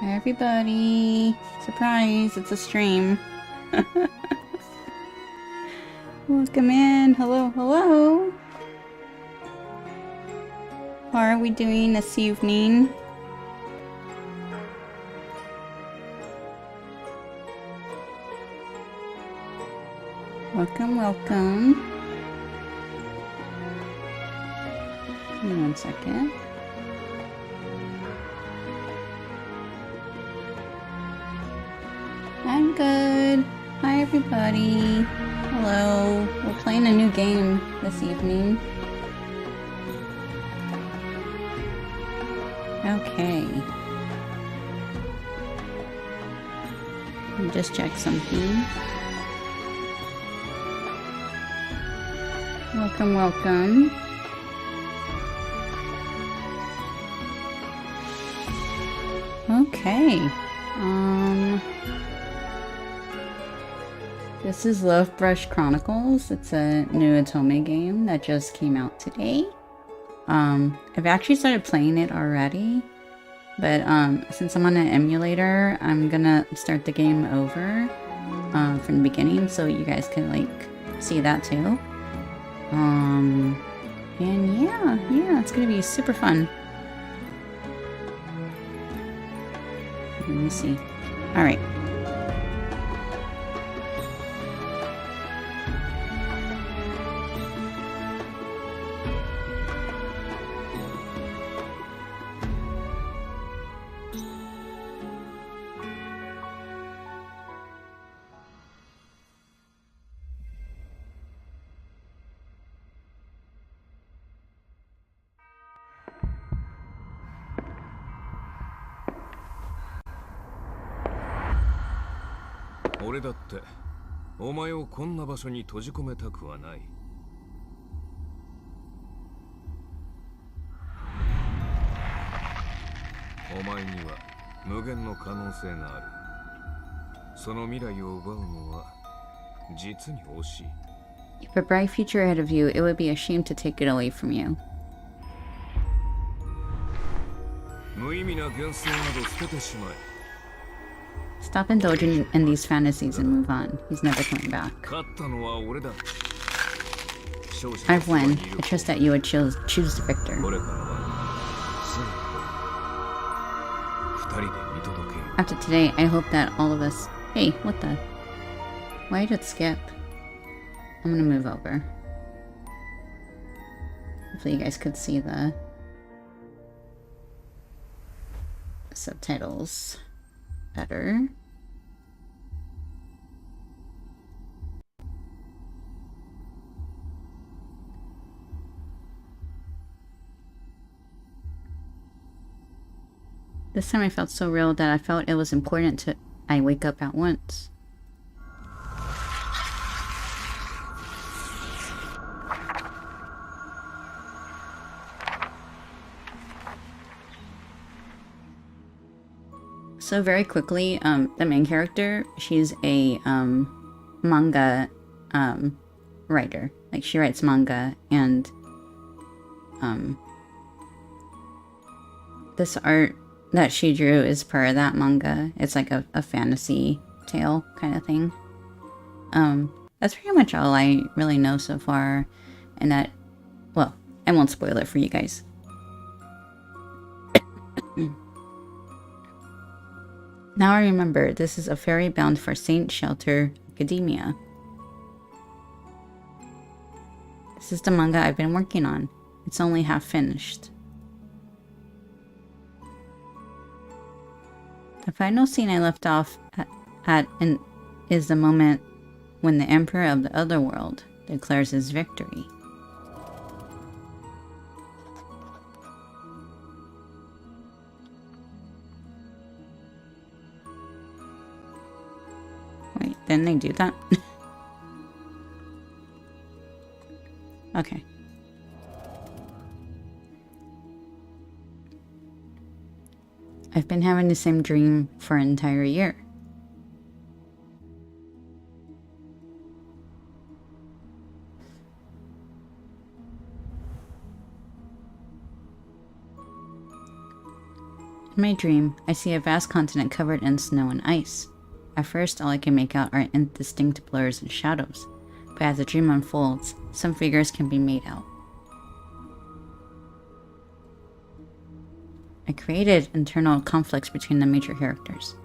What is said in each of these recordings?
Hi everybody! Surprise, it's a stream. Welcome in. Hello, hello. How are we doing this evening? Welcome, welcome. Give me 1 second. I'm good. Hi everybody. Hello. We're playing a new game this evening. Okay. Let me just check something. Welcome, welcome. Okay. This is Lovebrush Chronicles. It's a new Otome game that just came out today. I've actually started playing it already, but since I'm on an emulator, I'm gonna start the game over from the beginning so you guys can like see that too. And yeah, it's gonna be super fun. Let me see. All right.俺だってお前をこんな場所に閉じ込めたくはない。お前には無限の可能性がある。その未来を奪うのは実に惜しい。If a bright future ahead of you, it would be a shame to take it away from you. 無意味な幻想など捨ててしまえ。 Stop indulging in these fantasies and move on. He's never coming back. I've won. I trust that you would choose the victor. After today, I hope that all of us... Hey, what the... Why did it skip? I'm gonna move over. Hopefully you guys could see the subtitles better. This time I felt so real that I felt it was important to I wake up at once. So very quickly, the main character, she's a manga writer. Like she writes manga, and this art that she drew is part of that manga. It's like a fantasy tale kind of thing. That's pretty much all I really know so far, and that, well, I won't spoil it for you guys. Now I remember, this is a fairy bound for Saint Shelter Academia. This is the manga I've been working on. It's only half finished. The final scene I left off at is the moment when the Emperor of the Otherworld declares his victory. Wait, didn't they do that? Okay. I've been having the same dream for an entire year. In my dream, I see a vast continent covered in snow and ice. At first, all I can make out are indistinct blurs and shadows, but as the dream unfolds, some figures can be made out. I created internal conflicts between the major characters.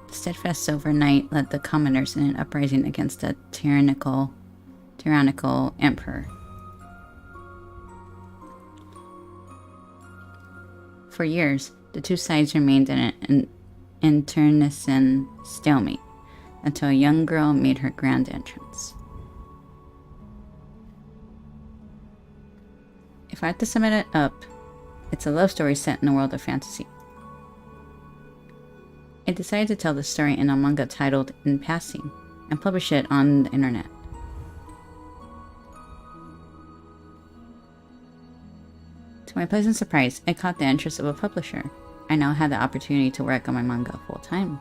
The steadfast Silver Knight led the commoners in an uprising against the tyrannical emperor. For years, the two sides remained in an internecine stalemate until a young girl made her grand entrance. If I had to sum it up, it's a love story set in a world of fantasy. I decided to tell the story in a manga titled In Passing and publish it on the internet. To my pleasant surprise, I caught the interest of a publisher. I now had the opportunity to work on my manga full-time.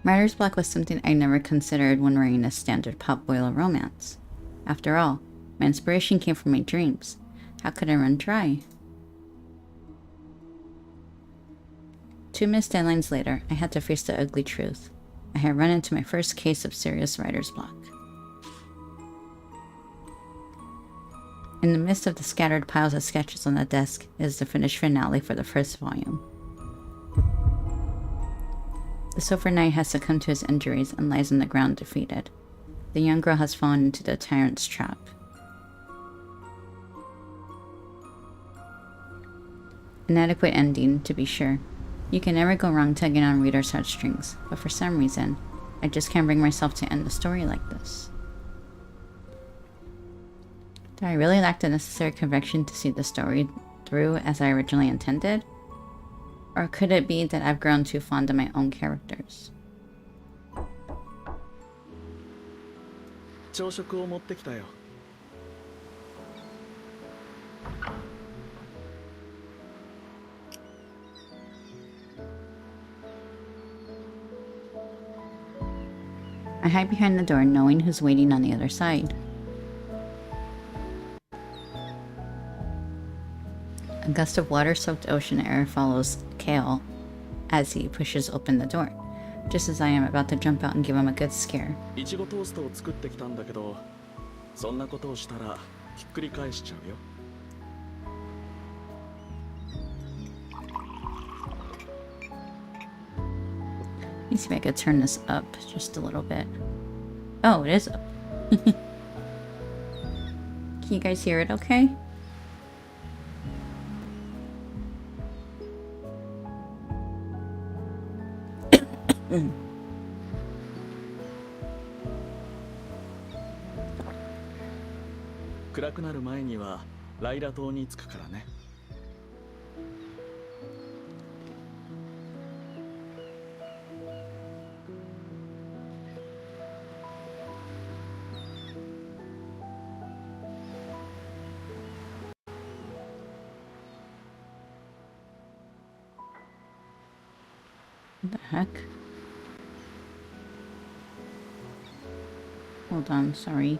Writer's block was something I never considered when writing a standard pop boiler romance. After all, my inspiration came from my dreams. How could I run dry? 2 missed deadlines later, I had to face the ugly truth. I had run into my first case of serious writer's block. In the midst of the scattered piles of sketches on the desk is the finished finale for the first volume. The Silver Knight has succumbed to his injuries and lies on the ground defeated. The young girl has fallen into the tyrant's trap. An adequate ending, to be sure. You can never go wrong tugging on readers' heartstrings, but for some reason, I just can't bring myself to end the story like this. Do I really lack the necessary conviction to see the story through as I originally intended? Or could it be that I've grown too fond of my own characters? 朝食を持ってきたよ。I hide behind the door, knowing who's waiting on the other side. A gust of water-soaked ocean air follows Kale as he pushes open the door, just as I am about to jump out and give him a good scare. いちごトーストを作ってきたんだけど、そんなことをしたらひっくり返しちゃうよ。Let me see if I could turn this up just a little bit. Oh, it is up. Can you guys hear it okay? Mm. 暗くなる前にはライラ島に着くからね。What the heck? Hold on, sorry.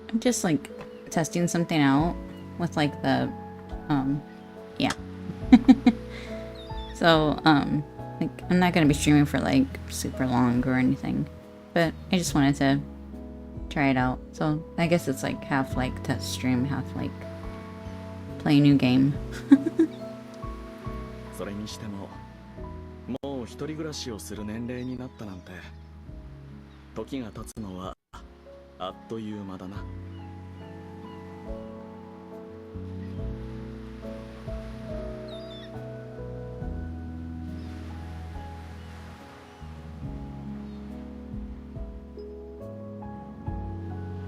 I'm just like testing something out with like the yeah. So like I'm not gonna be streaming for like super long or anything, but I just wanted to try it out. So I guess it's like half like test stream, half like play a new game. それにしても、もう一人暮らしをする年齢になったなんて、時が経つのはあっという間だな。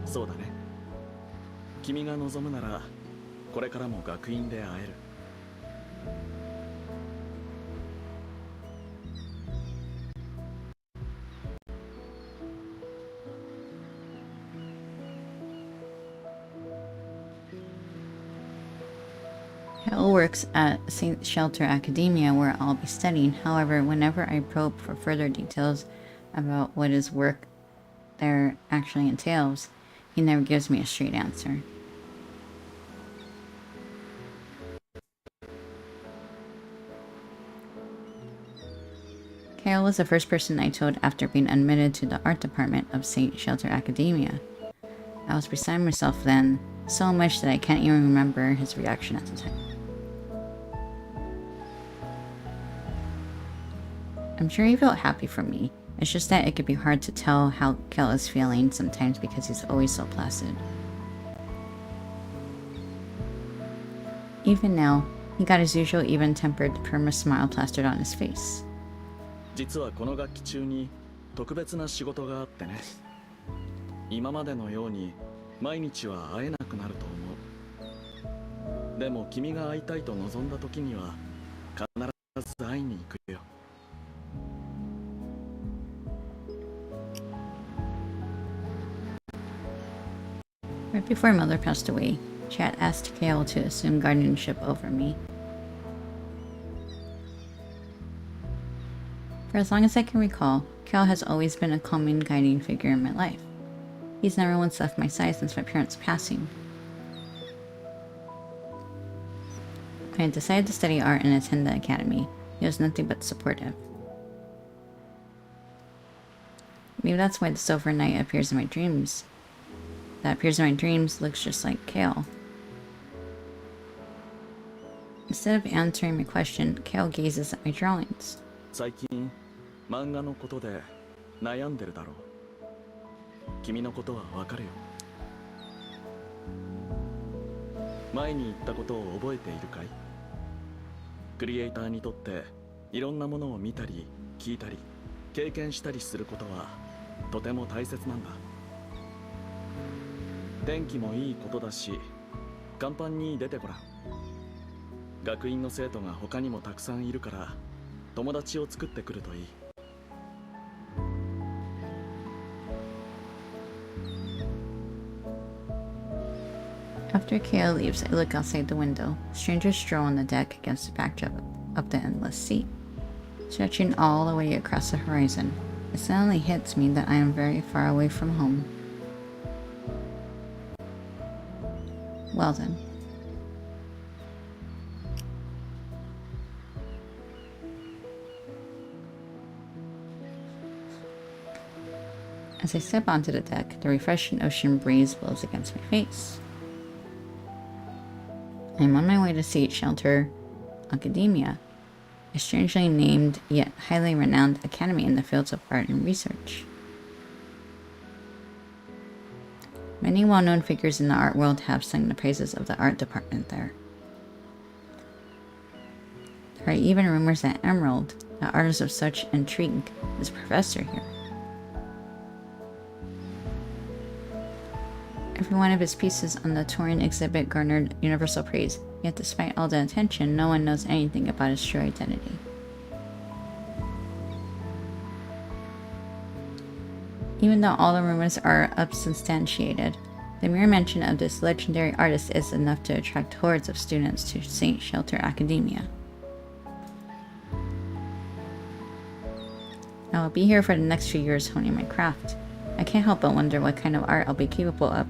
そうだね。君が望むなら、これからも学院で会える。Hell works at St. Shelter Academia where I'll be studying. However, whenever I probe for further details about what his work there actually entails, he never gives me a straight answer. Kale was the first person I told after being admitted to the art department of St. Shelter Academia. I was beside myself then, so much that I can't even remember his reaction at the time. I'm sure he felt happy for me. It's just that it could be hard to tell how Kale is feeling sometimes because he's always so placid. Even now, he got his usual even-tempered perma smile plastered on his face. 実はこの学期中に特別な仕事があってね。今までのように毎日は会えなくなると思う。でも君が会いたいと望んだ時には必ず会いに行くよ。Right before Mother passed away, she had asked Kale to assume guardianship over me. For as long as I can recall, Kale has always been a calming, guiding figure in my life. He's never once left my side since my parents' passing. When I decided to study art and attend the academy, he was nothing but supportive. Maybe that's why the Silver Knight appears in my dreams. That appears in my dreams looks just like Kale. Instead of answering my question, Kale gazes at my drawings. 最近漫画のことで悩んでるだろう。君のことはわかるよ。前に言ったことを覚えているかい？クリエイターにとっていろんなものを見たり聞いたり経験したりすることはとても大切なんだ。天気もいいことだし、甲板に出てごらん。学院の生徒が他にもたくさんいるから、友達を作ってくるといい。After Kale leaves, I look outside the window. Strangers stroll on the deck against the backdrop of the endless sea, stretching all the way across the horizon. It suddenly hits me that I am very far away from home. Well then. As I step onto the deck, the refreshing ocean breeze blows against my face. I am on my way to St. Shelter Academia, a strangely named yet highly renowned academy in the fields of art and research. Many well-known figures in the art world have sung the praises of the art department there. There are even rumors that Emerald, an artist of such intrigue, is a professor here. Every one of his pieces on the touring exhibit garnered universal praise, yet despite all the attention, no one knows anything about his true identity. Even though all the rumors are unsubstantiated, the mere mention of this legendary artist is enough to attract hordes of students to St. Shelter Academia. I will be here for the next few years honing my craft. I can't help but wonder what kind of art I'll be capable of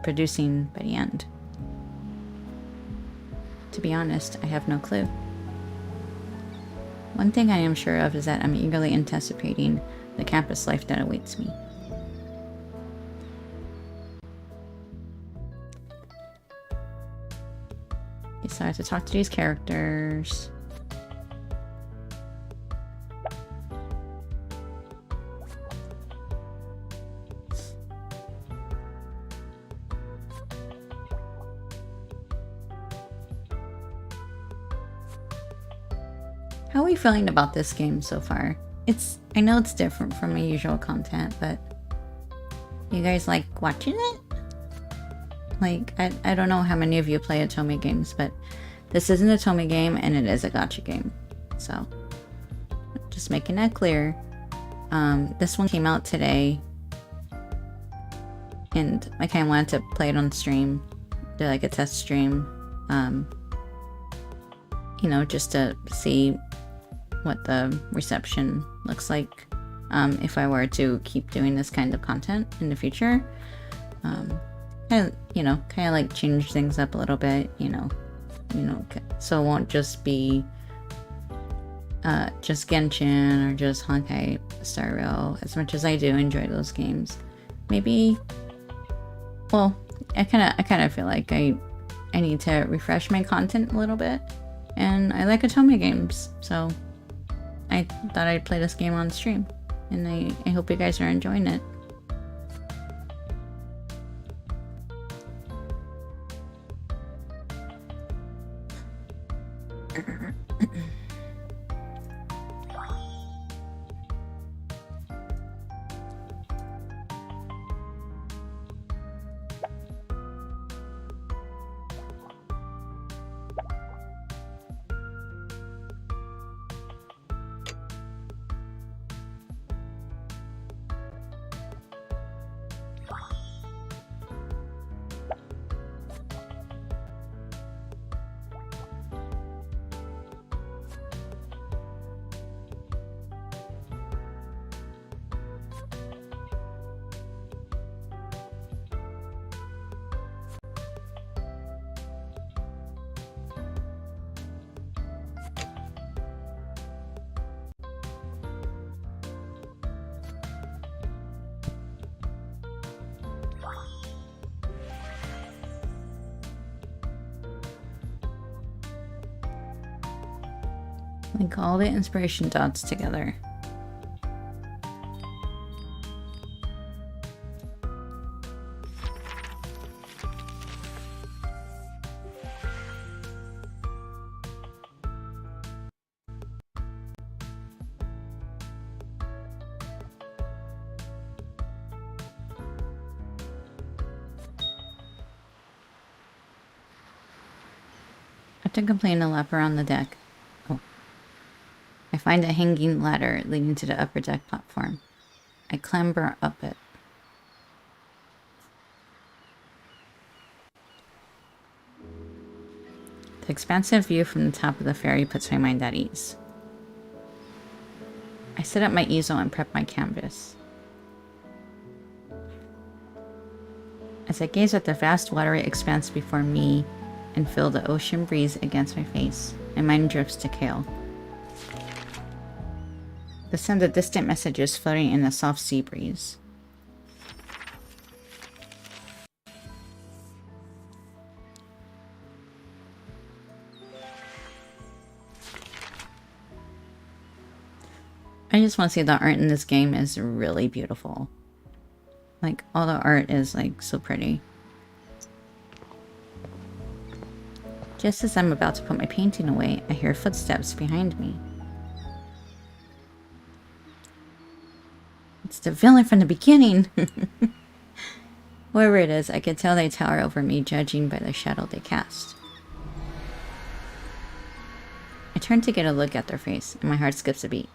producing by the end. To be honest, I have no clue. One thing I am sure of is that I'm eagerly anticipating the campus life that awaits me. Okay, so I have to talk to these characters. How are we feeling about this game so far? I know it's different from my usual content, but you guys like watching it? Like, I don't know how many of you play Otome games, but this isn't a Otome game and it is a gacha game. So, just making that clear. This one came out today, and I kind of wanted to play it on stream, do like a test stream, you know, just to see what the reception looks like if I were to keep doing this kind of content in the future. Kind of like change things up a little bit, so it won't just be just Genshin or just Honkai Star Rail. As much as I do enjoy those games, maybe, well, I kind of feel like I need to refresh my content a little bit, and I like Otome games, so I thought I'd play this game on stream, and I hope you guys are enjoying it. Link all the inspiration dots together. After completing a lap around the deck, I find a hanging ladder leading to the upper deck platform. I clamber up it. The expansive view from the top of the ferry puts my mind at ease. I set up my easel and prep my canvas. As I gaze at the vast watery expanse before me and feel the ocean breeze against my face, my mind drifts to Kale. The sound of distant messages floating in the soft sea breeze. I just want to say the art in this game is really beautiful. Like, all the art is like so pretty. Just as I'm about to put my painting away, I hear footsteps behind me. It's the villain from the beginning! Whoever it is, I can tell they tower over me, judging by the shadow they cast. I turn to get a look at their face, and my heart skips a beat.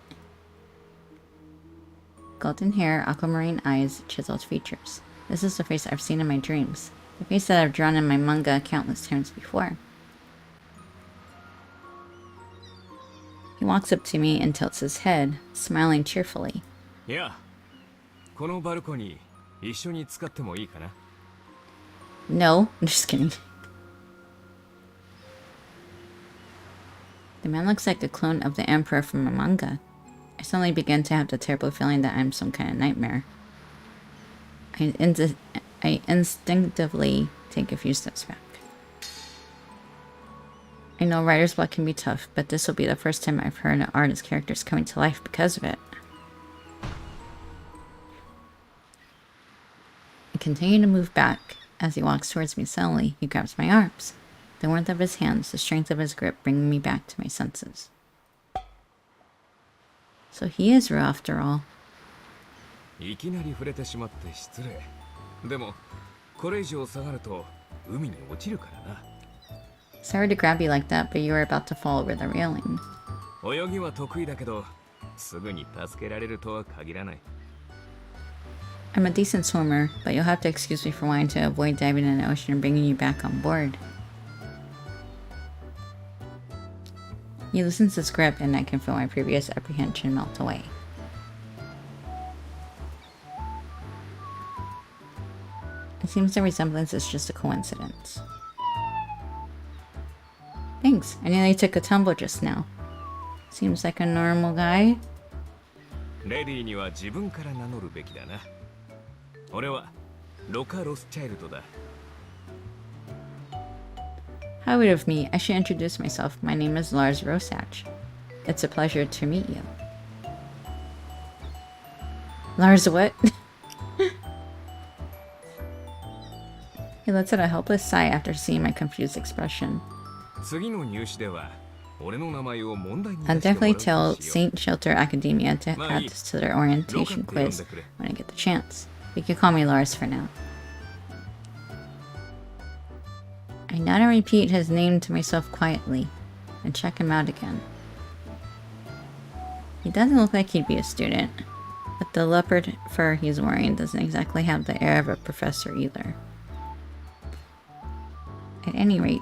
Golden hair, aquamarine eyes, chiseled features. This is the face I've seen in my dreams. The face that I've drawn in my manga countless times before. He walks up to me and tilts his head, smiling cheerfully. Yeah. このバルコニー、一緒に使ってもいいかな? No, I'm just kidding. The man looks like a clone of the Emperor from a manga. I suddenly begin to have the terrible feeling that I'm some kind of nightmare. I instinctively take a few steps back. I know writer's block can be tough, but this will be the first time I've heard an artist's characters coming to life because of it. I continue to move back. As he walks towards me suddenly, he grabs my arms. The warmth of his hands, the strength of his grip, bringing me back to my senses. So he is real after all. いきなり触れてしまって失礼。でも、これ以上下がると海に落ちるからな。 Sorry to grab you like that, but you were about to fall over the railing. 泳ぎは得意だけど、すぐに助けられるとは限らない。 I'm a decent swimmer, but you'll have to excuse me for wanting to avoid diving in the ocean and bringing you back on board. He loosens his grip, and I can feel my previous apprehension melt away. It seems the resemblance is just a coincidence. Thanks. I nearly took a tumble just now. Seems like a normal guy. レディーには自分から名乗るべきだな。俺はロカ・ロスチャイルドだ。How rude of me. I should introduce myself. My name is Lars Rosach. It's a pleasure to meet you. Lars what? He lets out a helpless sigh after seeing my confused expression. 次の入試では俺の名前を問題に I'll 出してもら definitely う tell としよう。 Saint Shelter Academia to add this to their orientation quiz when I get the chance. You can call me Lars for now. I nod and repeat his name to myself quietly, and check him out again. He doesn't look like he'd be a student, but the leopard fur he's wearing doesn't exactly have the air of a professor either. At any rate,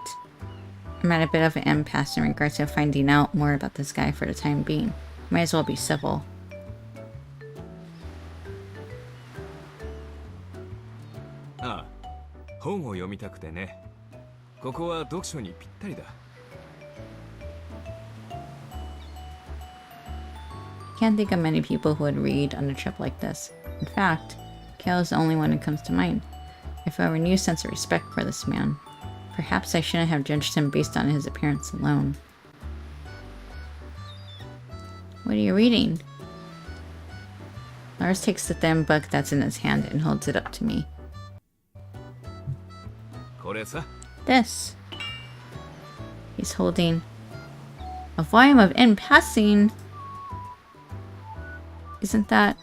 I'm at a bit of an impasse in regards to finding out more about this guy for the time being. Might as well be civil. ああ、本を読みたくてね。ここは読書にぴったりだ。Can't think of many people who would read on a trip like this. In fact, Kale is the only one who comes to mind. I feel a renewed sense of respect for this man. Perhaps I shouldn't have judged him based on his appearance alone. What are you reading? Lars takes the thin book that's in his hand and holds it up to me. これさ。 This. He's holding a volume of In Passing. Isn't that...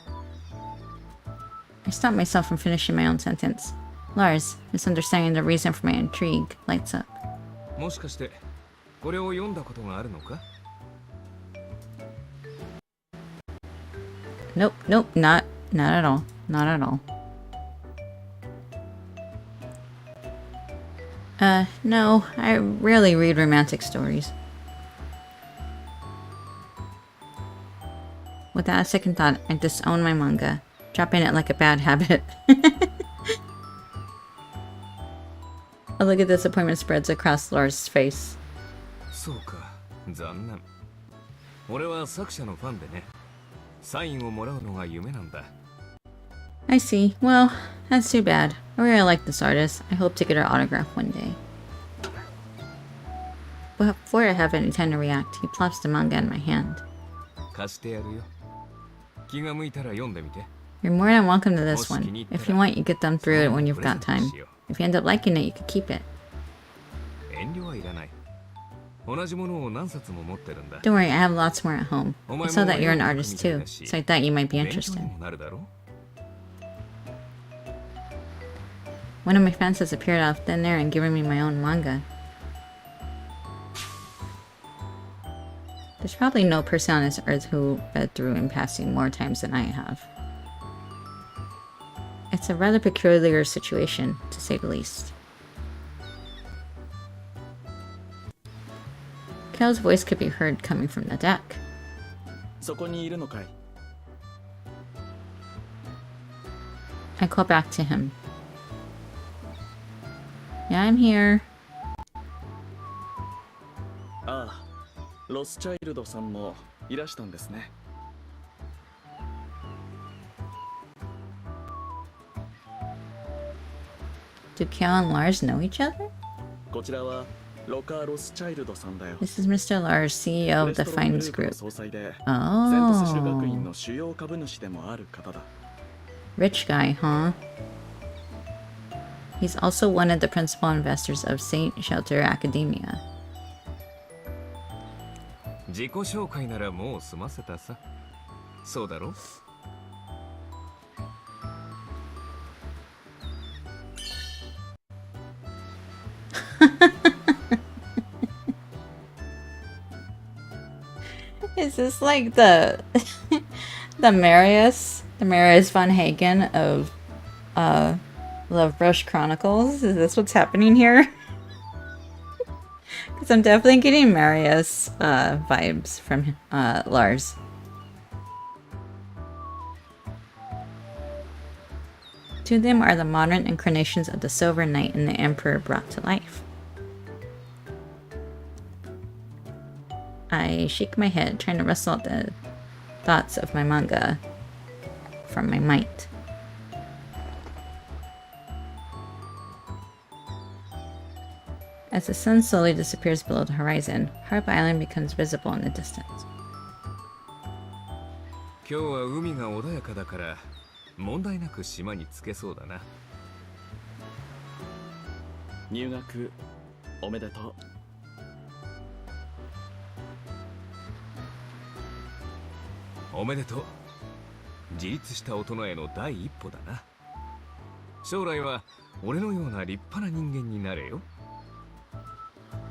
I stopped myself from finishing my own sentence. Lars, misunderstanding the reason for my intrigue, lights up. もしかしてこれを読んだことがあるのか？ Nope, nope, not at all. Not at all. No, I rarely read romantic stories. Without a second thought, I disown my manga, dropping it like a bad habit. A look of disappointment spreads across Lars' face. そうか、残念。俺は作者のファンでね。サインをもらうのが夢なんだ。 I see. Well, that's too bad. I really like this artist. I hope to get her autograph one day. But before I have any time to react, he plops the manga in my hand. 貸してやるよ。気が向いたら読んでみて。 You're more than welcome to this one. If you want, you get them through it when you've got time. If you end up liking it, you can keep it. 遠慮はいらない。同じものを何冊も持ってるんだ。 Don't worry, I have lots more at home. I saw that you're an artist too, so I thought you might be interested. 勉強にもなるだろう。 One of my fans has appeared out of thin air and given me my own manga. There's probably no person on this earth who read through In Passing more times than I have. It's a rather peculiar situation, to say the least. Kale's voice could be heard coming from the deck. そこにいるのかい？ I call back to him. Yeah, I'm here. ああ、ロスチャイルドさんもいらしたんですね。Do Kale and Lars know each other? こちらはロカ・ロスチャイルドさんだよ。 This is Mr. Lars, CEO of the Finds グルー Group. プの総裁で、セントセシル学院 Oh. の主要株主でもある方だ。 Rich guy, huh? He's also one of the principal investors of Saint Shelter Academia. 自己紹介ならもう済ませたさ。そうだろ？ Is this like the the Marius von Hagen of Lovebrush Chronicles? Is this what's happening here? Because I'm definitely getting Marius vibes from Lars. To them are the modern incarnations of the Silver Knight and the Emperor brought to life. I shake my head, trying to wrestle out the thoughts of my manga from my mind. As the sun slowly disappears below the horizon, Harp Island becomes visible in the distance. 今日は海が穏やかだから問題なく島に着けそうだな。入学おめでとう。おめでとう。自立した大人への第一歩だな。将来は俺のような立派な人間になれよ。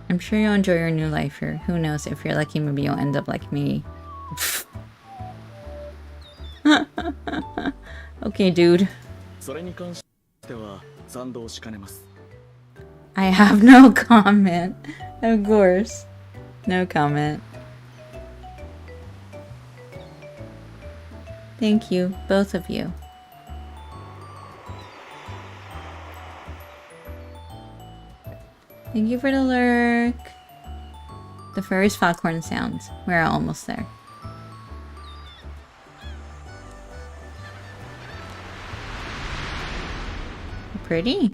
I'm sure you'll enjoy your new life here. Who knows, if you're lucky, maybe you'll end up like me. Okay, dude. それに関しては賛同しかねます。I have no comment. Of course. No comment. Thank you, both of you. Thank you for the lurk. The furry's foghorn sounds. We're almost there. Pretty.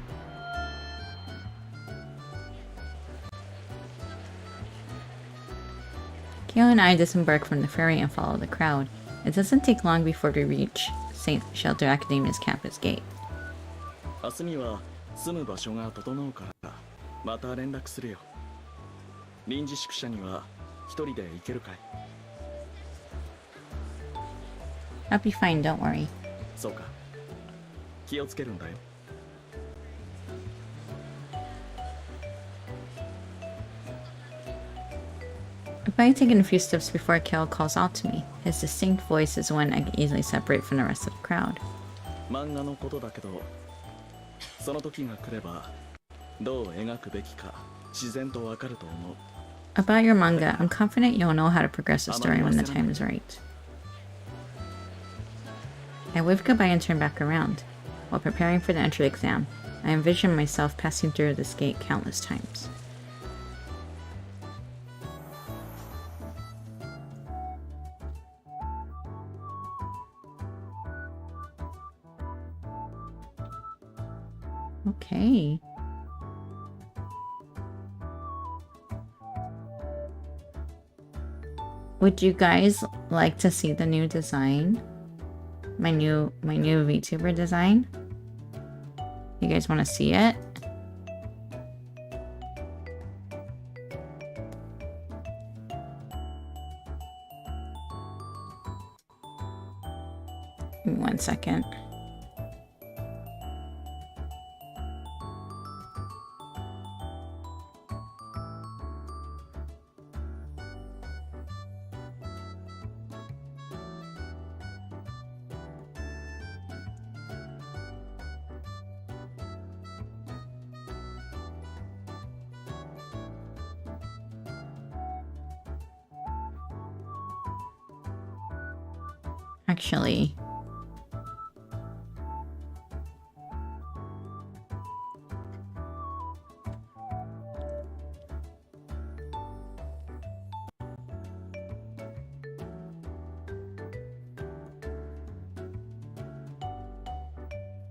Kale and I disembark from the ferry and follow the crowd. It doesn't take long before we reach St. Shelter Academia's campus gate. 明日には住む場所が整うからまた連絡するよ。臨時宿舎には一人で行けるかい？ I'll be fine, don't worry. そうか。気をつけるんだよ。I've only taken a few steps before Kale calls out to me. His distinct voice is one I can easily separate from the rest of the crowd. 漫画のことだけど、その時が来ればどう描くべきか自然とわかると思う。About your manga, I'm confident you'll know how to progress the story when the time is right. I wave goodbye and turn back around. While preparing for the entry exam, I envision myself passing through this gate countless times. Okay. Would you guys like to see the new design? My new VTuber design? You guys want to see it? Give me 1 second. Actually,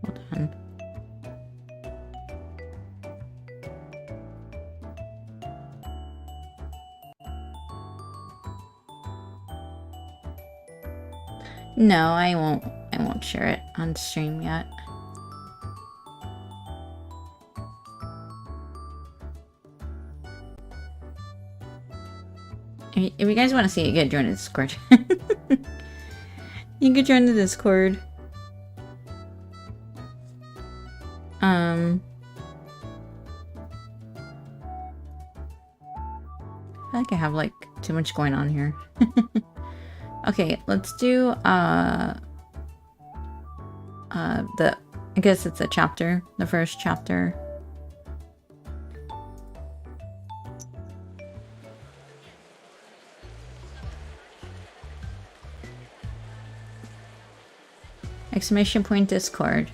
hold on. No, I won't share it on stream yet. If you guys want to see it, you can join the Discord. You can join the Discord. I feel like I have like too much going on here. Okay, let's do I guess it's a chapter, the first chapter. Exclamation point Discord.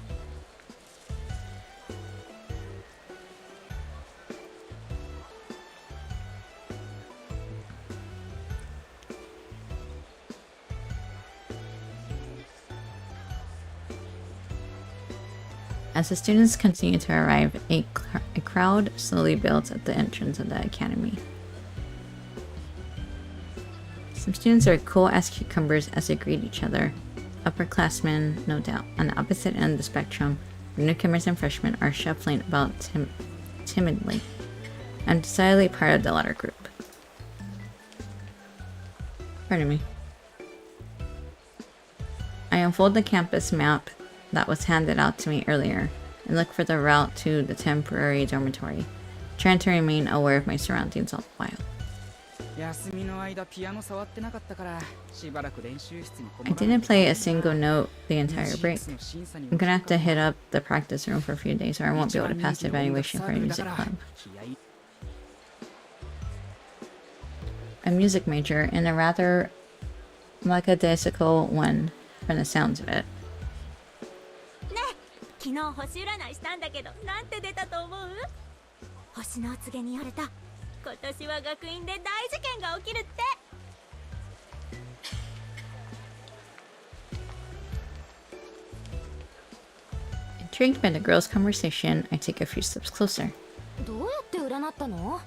As the students continue to arrive, a crowd slowly builds at the entrance of the academy. Some students are cool as cucumbers as they greet each other. Upperclassmen, no doubt. On the opposite end of the spectrum, newcomers and freshmen are shuffling about timidly. I'm decidedly part of the latter group. Pardon me. I unfold the campus map that was handed out to me earlier and look for the route to the temporary dormitory, trying to remain aware of my surroundings all the while. I didn't play a single note the entire break. I'm gonna have to hit up the practice room for a few days or I won't be able to pass the evaluation for a music club. A music major and a rather lackadaisical one from the sounds of it. Intrigued by the girls' conversation, I take a few steps closer. どうやって占ったの？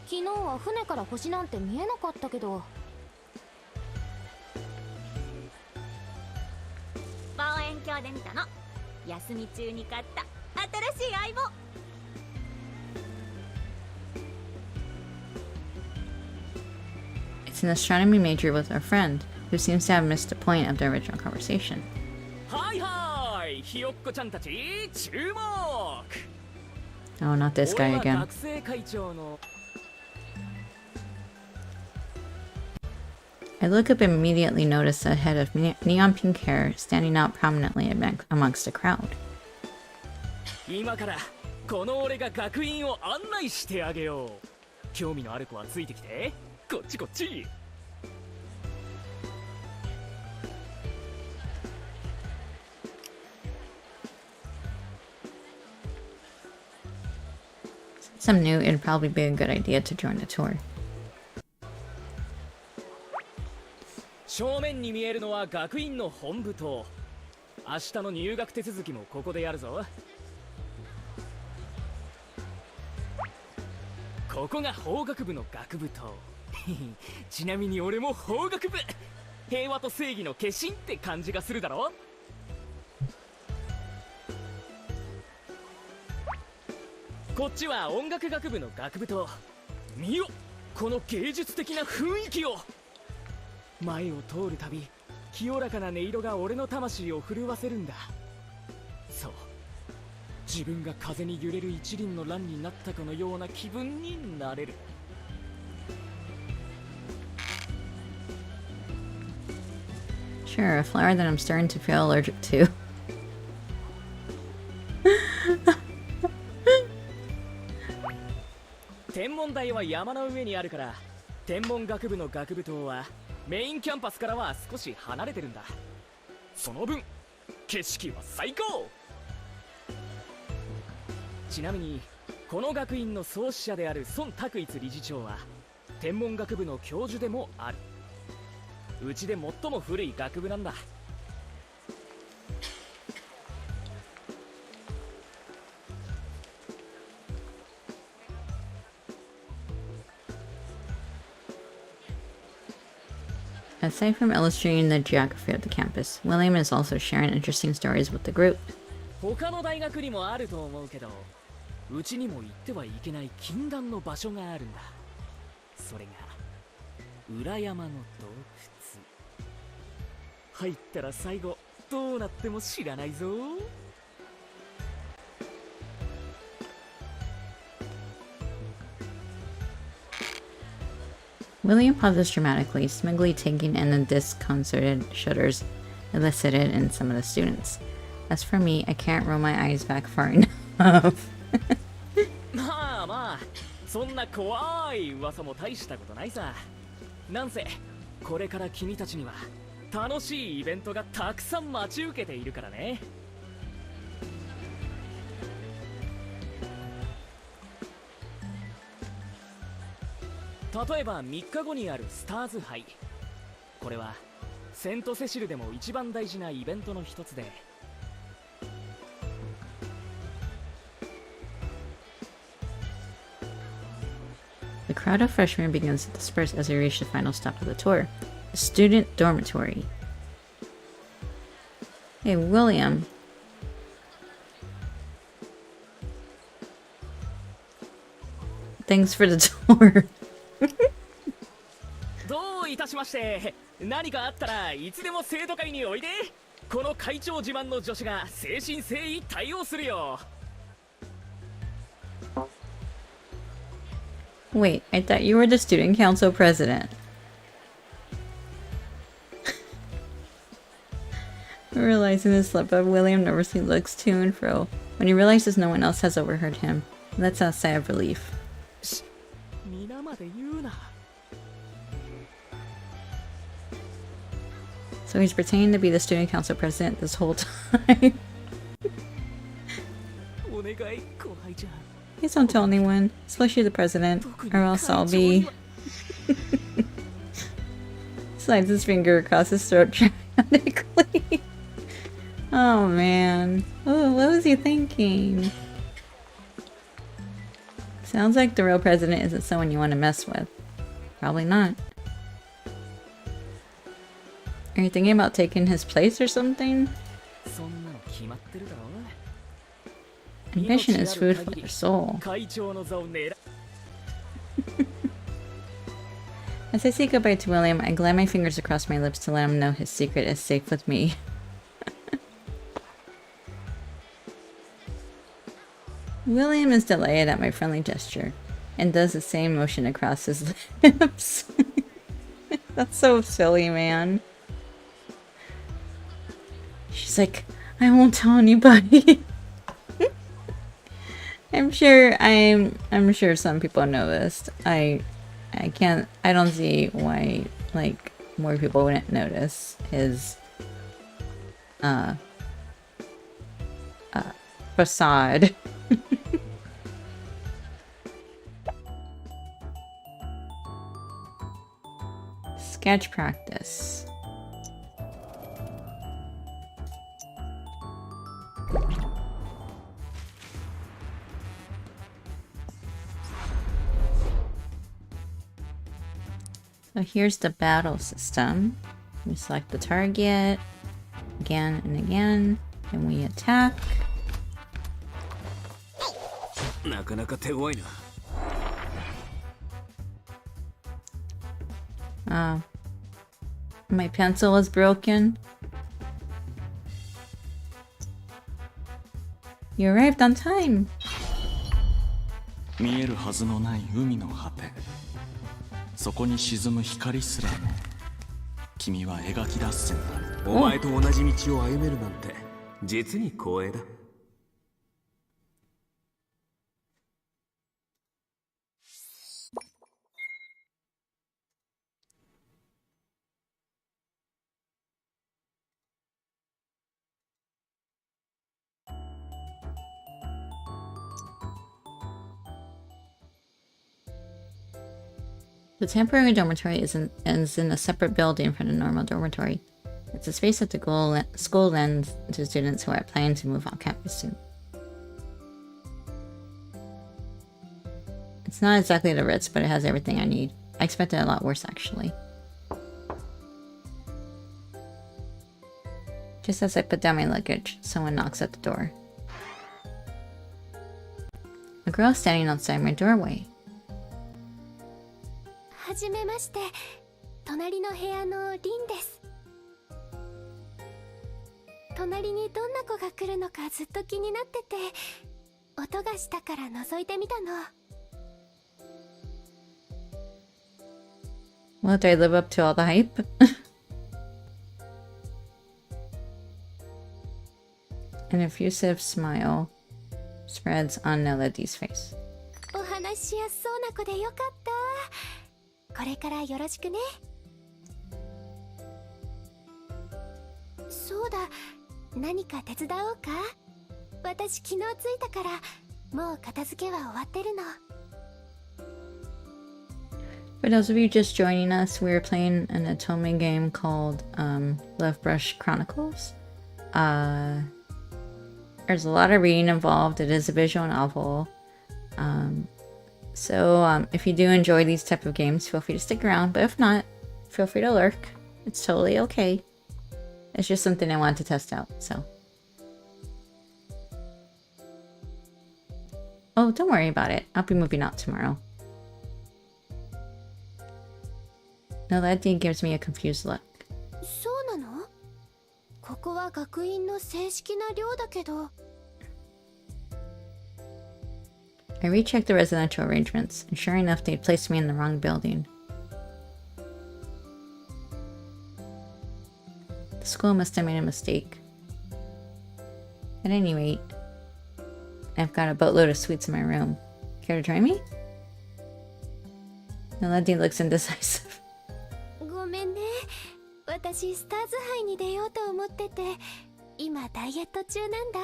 昨日は船から星なんて見えなかったけど。望遠鏡で見たの。休み中に買った新しい相棒。It's an astronomy major with a friend who seems to have missed the point of the original conversation. はいはい、ひよっこちゃんたち注目。 Oh, not this guy 俺は again. 学生会長の I look up and immediately notice a head of neon pink hair standing out prominently amongst the crowd. 今からこの俺が学院を案内してあげよう。興味のある子はついてきて。こっちこっち。 Since I'm new, it'd probably be a good idea to join the tour. 正面に見えるのは学院の本部と明日の入学手続きもここでやるぞ。ここが法学部の学部とちなみに俺も法学部。平和と正義の化身って感じがするだろ。こっちは音楽学部の学部と見よこの芸術的な雰囲気を。前を通るたび清らかな音色が俺の魂を震わせるんだ。そう、自分が風に揺れる一輪の蘭になったかのような気分になれる。 Sure, a flower that I'm starting to feel allergic to. 天文台は山の上にあるから天文学部の学部棟はメインキャンパスからは少し離れてるんだ。その分景色は最高。ちなみにこの学院の創始者である孫卓一理事長は天文学部の教授でもある。うちで最も古い学部なんだ。 Aside from illustrating the geography of the campus, William is also sharing interesting stories with the group. 他の大学にもあると思うけど、うちにも行ってはいけない禁断の場所があるんだ。それが裏山の洞窟。入ったら最後どうなっても知らないぞ。 William pauses dramatically, smugly taking in the disconcerted shudders elicited in some of the students. As for me, I can't roll my eyes back far enough. まあまあ、そんな怖い噂も大したことないさ。なんせこれから君たちには楽しいイベントがたくさん待ち受けているからね。 例えば3日後にあるスターズ杯。これはセントセシルでも一番大事なイベントの一つで、The crowd of freshmen begins to disperse as we reach the final stop of the tour, the student dormitory. Hey, William. Thanks for the tour. どういたしまして。何かあったらいつでも生徒会においで。この会長自慢の助手が誠心誠意対応するよ。Wait, I thought you were the student council president. Realizing the slip up, William nervously looks to and fro. When he realizes no one else has overheard him, he lets out a sigh of relief. 皆まで言うな。So he's pretending to be the student council president this whole time. お願い、後輩ちゃん。 Please don't tell anyone, especially the president, or else I'll be... Slides his finger across his throat dramatically. Oh man. Oh, what was he thinking? Sounds like the real president isn't someone you want to mess with. Probably not. Are you thinking about taking his place or something? そんなの決まってるだろ。 Ambition is food for the soul. 会長の座を狙う。 As I say goodbye to William, I glide my fingers across my lips to let him know his secret is safe with me. William is delighted at my friendly gesture and does the same motion across his lips. That's so silly, man. She's like, I won't tell anybody. I'm sure some people know this. I don't see why like more people wouldn't notice his facade. Sketch practice. So here's the battle system. We select the target again and again, and we attack. なかなか手強いな。 My pencil is broken. You arrived on time. 見えるはずのない海の果て、そこに沈む光すらも君は描き出すんだ。お前と同じ道を歩めるなんて実に光栄だ。 The temporary dormitory is in a separate building from the normal dormitory. It's a space that the school lends to students who are planning to move on campus soon. It's not exactly the Ritz, but it has everything I need. I expected a lot worse, actually. Just as I put down my luggage, someone knocks at the door. A girl standing outside my doorway. はじめまして、隣の部屋のリンです。隣にどんな子が来るのかずっと気になってて、音がしたから覗いてみたの。Well, do I live up to all the hype? An effusive smile spreads on Neladi's face. お話ししやすそうな子でよかった。これからよろしくね。そうだ、何か手伝おうか？私昨日着いたから、もう片付けは終わってるの。For those of you just joining us, we are playing an Otome game called Lovebrush Chronicles. There's a lot of reading involved. It is a visual novel. So if you do enjoy these type of games, feel free to stick around. But if not, feel free to lurk. It's totally okay. It's just something I wanted to test out, so. Oh, don't worry about it. I'll be moving out tomorrow. No, that D gives me a confused look. そうなの？ここは学院の正式な寮だけど。I rechecked the residential arrangements, and sure enough, they'd placed me in the wrong building. The school must have made a mistake. At any rate, I've got a boatload of sweets in my room. Care to join me? Naledi looks indecisive. ごめんね。私スターズ杯に出ようと思ってて、今ダイエット中なんだ。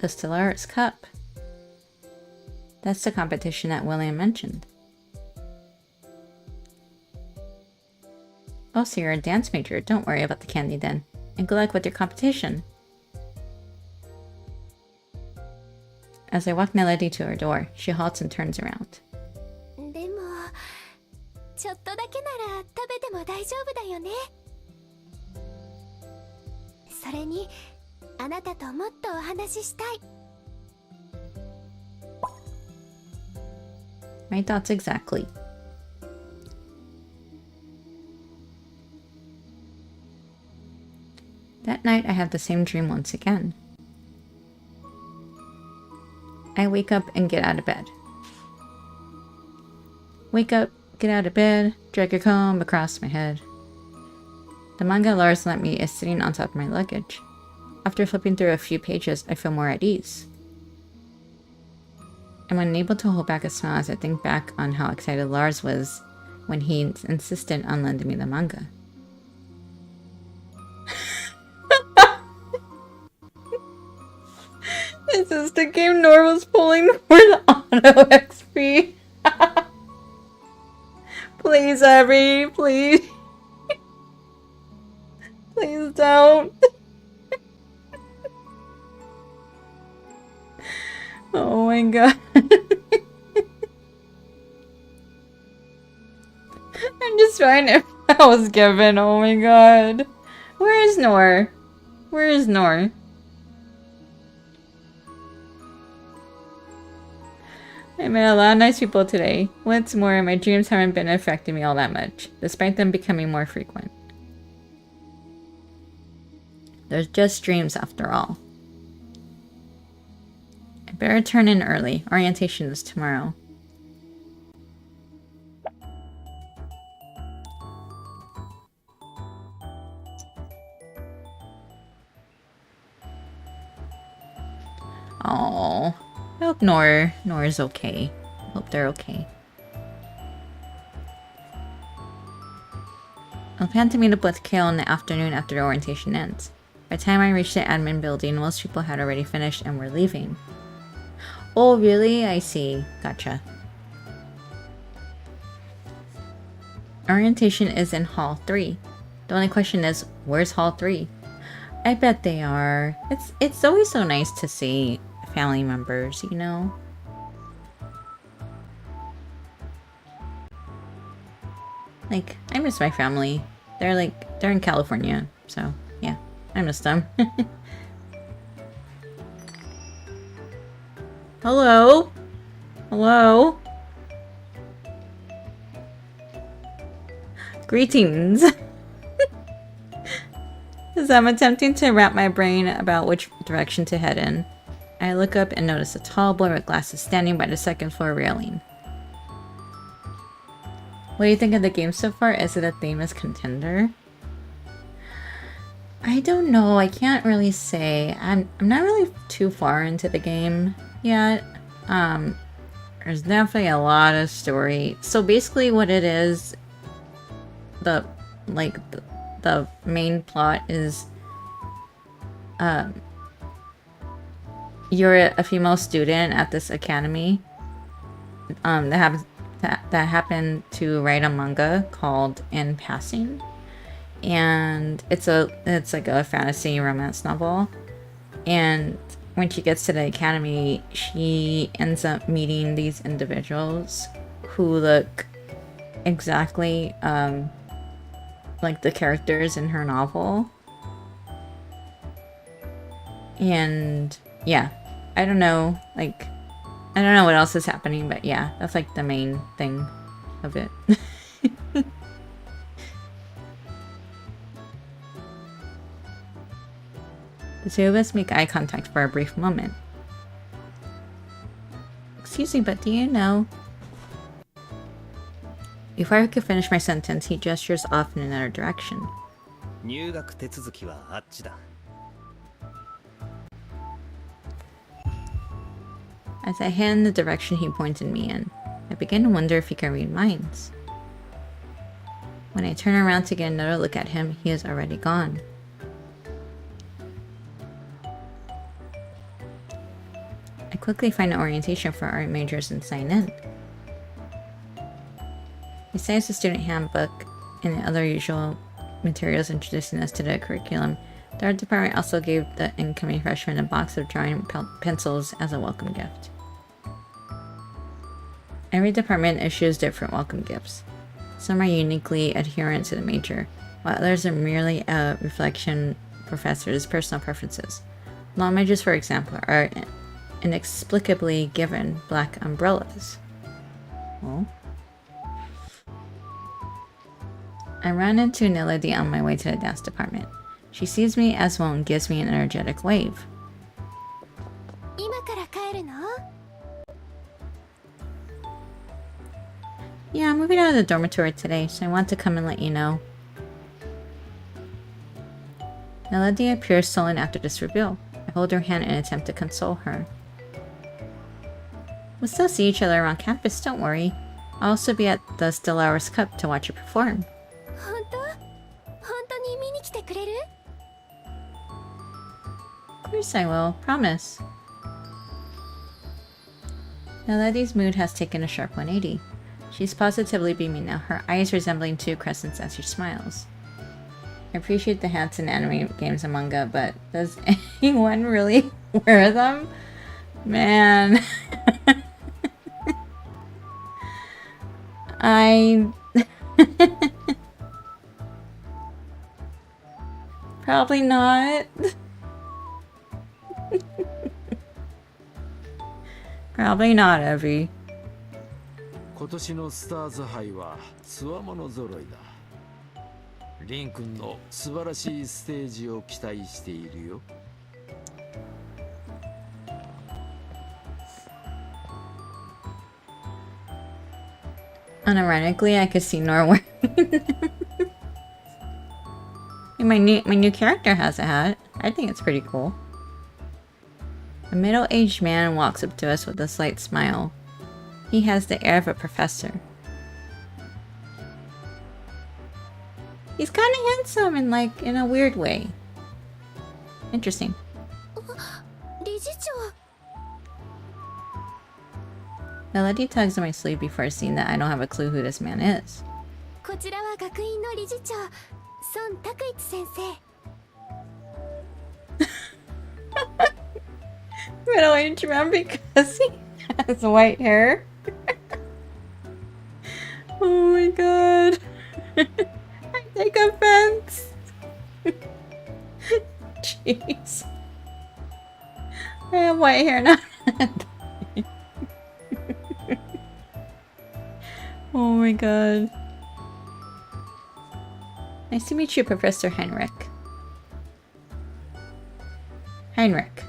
The Stellaris Cup. That's the competition that William mentioned. Oh, so you're a dance major. Don't worry about the candy then. And good luck with your competition. As I walk Naledi to her door, she halts and turns around. でも、ちょっとだけなら食べても大丈夫だよね。それに、あなたともっとお話ししたい。My thoughts exactly. That night, I have the same dream once again. I wake up and get out of bed. Wake up, get out of bed, drag a comb across my head. The manga Lars lent me is sitting on top of my luggage. After flipping through a few pages, I feel more at ease. I'm unable to hold back a smile as I think back on how excited Lars was when he insisted on lending me the manga. This is the game Nor was pulling for the auto XP. Please, Abby, please. Please don't. Oh my god. I'm just trying if I was given. Oh my god. Where is Nor? Where is Nor? I met a lot of nice people today. What's more, my dreams haven't been affecting me all that much, despite them becoming more frequent. They're just dreams after all. I better turn in early. Orientation is tomorrow. Oh, I hope Nor's okay. I hope they're okay. I'll plan to meet up with Kale in the afternoon after the orientation ends. By the time I reach the admin building, most people had already finished and were leaving. Oh, really? I see. Gotcha. Orientation is in Hall 3. The only question is, where's Hall 3? I bet they are. It's always so nice to see family members, you know? Like, I miss my family. They're in California, so yeah, I miss them. Hello? Hello? Greetings. As I'm attempting to wrap my brain about which direction to head in, I look up and notice a tall boy with glasses standing by the second floor railing. What do you think of the game so far? Is it a famous contender? I don't know. I can't really say. I'm not really too far into the game yet. There's definitely a lot of story. So basically what it is, the main plot is you're a female student at this academy that happened to write a manga called In Passing, and it's like a fantasy romance novel. And when she gets to the academy, she ends up meeting these individuals who look exactly like the characters in her novel. And yeah, I don't know, like, I don't know what else is happening, but yeah, that's like the main thing of it. The two of us make eye contact for a brief moment. Excuse me, but do you know? Before I could finish my sentence, he gestures off in another direction. 入学手続きはあっちだ。 As I head in the direction he pointed me in, I begin to wonder if he can read minds. When I turn around to get another look at him, he is already gone. I quickly find an orientation for art majors and sign in. Besides the student handbook and the other usual materials introducing us to the curriculum, the art department also gave the incoming freshmen a box of drawing pencils as a welcome gift. Every department issues different welcome gifts. Some are uniquely adherent to the major, while others are merely a reflection of professors' personal preferences. Law majors, for example, are inexplicably given black umbrellas. Oh. I run into Nilady on my way to the dance department. She sees me as well and gives me an energetic wave. 今から帰るの？ Yeah, I'm moving out of the dormitory today, so I want to come and let you know. Nilady appears sullen after this reveal. I hold her hand in an attempt to console her. We'll still see each other around campus, don't worry. I'll also be at the Stellaris Cup to watch you perform. 本当？本当に見に来てくれる？ Of course I will, promise. Nilady's mood has taken a sharp 180. She's positively beaming now, her eyes resembling two crescents as she smiles. I appreciate the hats in anime games and manga, but does anyone really wear them? Man. I... Probably not. Probably not, Evie. 今年のスターズ杯は強者揃いだ。リン君の素晴らしいステージを期待しているよ。Unironically, I could see Norway. my new character has a hat. I think it's pretty cool. A middle-aged man walks up to us with a slight smile. He has the air of a professor. He's kind of handsome in a weird way. Interesting. 理事長。 Melody tugs on my sleeve before seeing that I don't have a clue who this man is. こちらは学院の理事長、孫拓一先生。 Middle-aged man because he has white hair. Oh my god. I take offense. Jeez. I have white hair now. Oh my god. Nice to meet you, Professor Heinrich. Heinrich.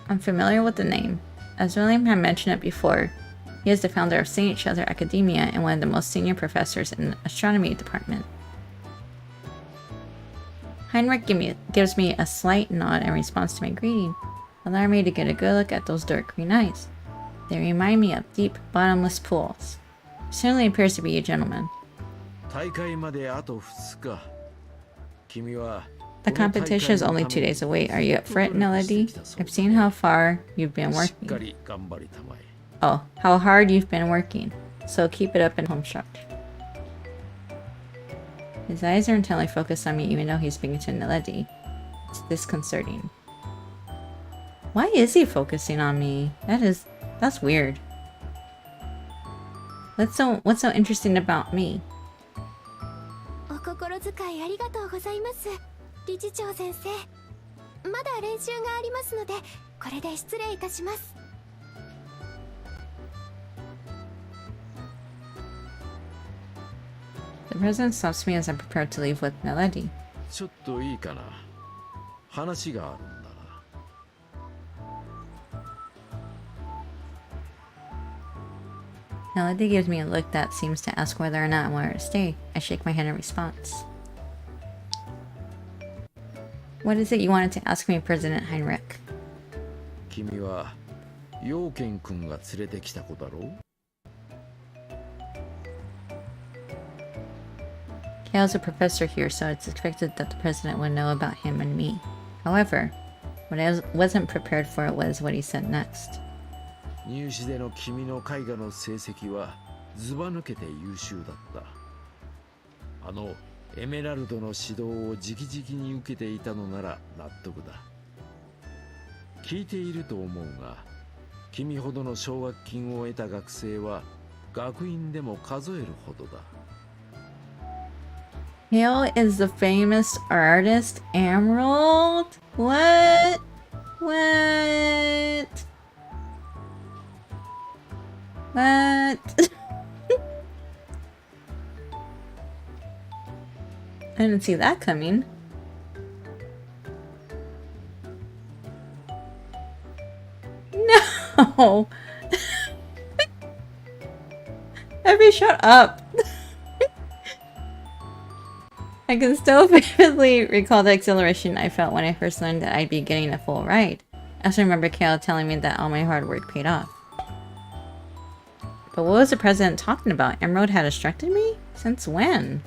I'm familiar with the name. As William had mentioned it before, he is the founder of St. Shelter Academia and one of the most senior professors in the astronomy department. Heinrich gives me a slight nod in response to my greeting, allowing me to get a good look at those dark green eyes. They remind me of deep, bottomless pools. He certainly appears to be a gentleman. 大会まであと2日。君は The competition is only 2 days away. Are you up for it, Melody? I've seen how far you've been しっ working. かり頑張りたまえ。 Oh, how hard you've been working. So keep it up in home stretch. His eyes are intently focused on me even though he's speaking to Nilady. It's disconcerting. Why is he focusing on me? That's weird. What's so interesting about me? お心遣いありがとうございます。理事長先生。まだ練習がありますので、これで失礼いたします。The president stops me as I prepare to leave with Melody. ちょっといいかな。話があるんだな。Melody gives me a look that seems to ask whether or not I want her to stay. I shake my head in response. What is it you wanted to ask me, President Heinrich? 君は陽健君が連れてきた子だろう。Kale's a professor here, so it's expected that the president would know about him and me. However, what I wasn't prepared for was what he said next. 入試での君の絵画の成績はずば抜けて優秀だった。あのエメラルドの指導を直々に受けていたのなら納得だ。聞いていると思うが、君ほどの奨学金を得た学生は学院でも数えるほどだ。Kale is the famous artist Emerald? What? What? What? I didn't see that coming. No! Abby, shut up! I can still vividly recall the exhilaration I felt when I first learned that I'd be getting a full ride. I also remember Kale telling me that all my hard work paid off. But what was the president talking about? Emerald had instructed me? Since when?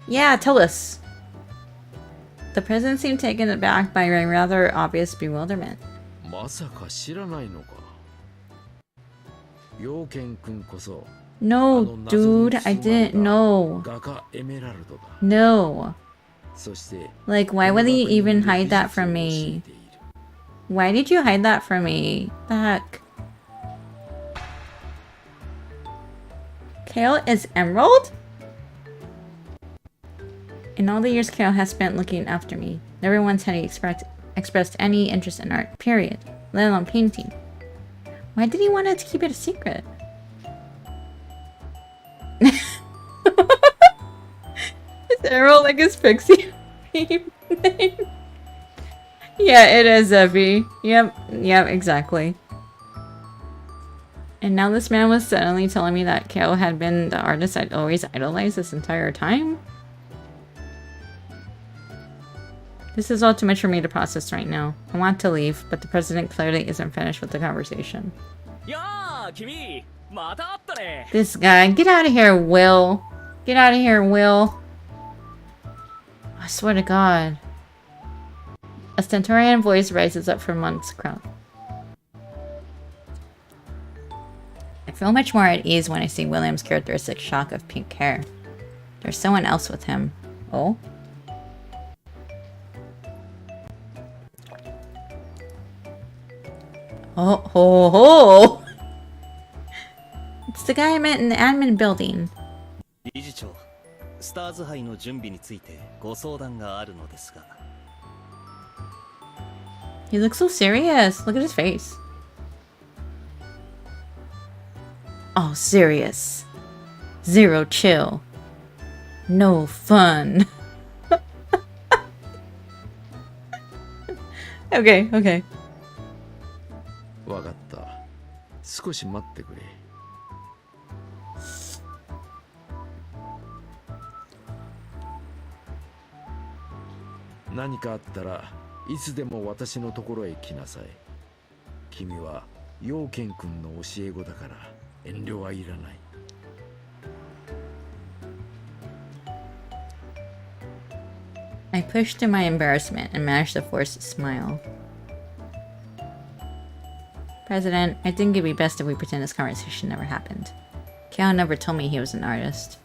Yeah, tell us. The president seemed taken aback by a rather obvious bewilderment. まさか知らないのか。陽健君こそ No, dude, I didn't know. 画家エメラルドだ。No. そして Like, why would he even hide that from me? Why did you hide that from me? The heck? Kale is Emerald? In all the years Kale has spent looking after me, never once had he expressed any interest in art, period, let alone painting. Why did he want to keep it a secret? Is Emerald like his pixie name? Yeah, it is Evie. Yep, exactly. And now this man was suddenly telling me that Kale had been the artist I'd always idolized this entire time? This is all too much for me to process right now. I want to leave, but the president clearly isn't finished with the conversation. This guy, get out of here, Will. Get out of here, Will. I swear to God. A stentorian voice rises up from amongst the crowd. I feel much more at ease when I see William's characteristic shock of pink hair. There's someone else with him. Oh? Oh, ho, ho! It's the guy I met in the admin building. 理事長、スターズ杯の準備についてご相談があるのですが。He looks so serious. Look at his face. Oh, serious. Zero chill. No fun. Okay. わかった。少し待ってくれ。何かあったらいつでも私のところへ来なさい。君は陽健君の教え子だから遠慮はいらない。I pushed through my embarrassment and managed to force a smile. President, I think it'd be best if we pretend this conversation never happened. Kale never told me he was an artist.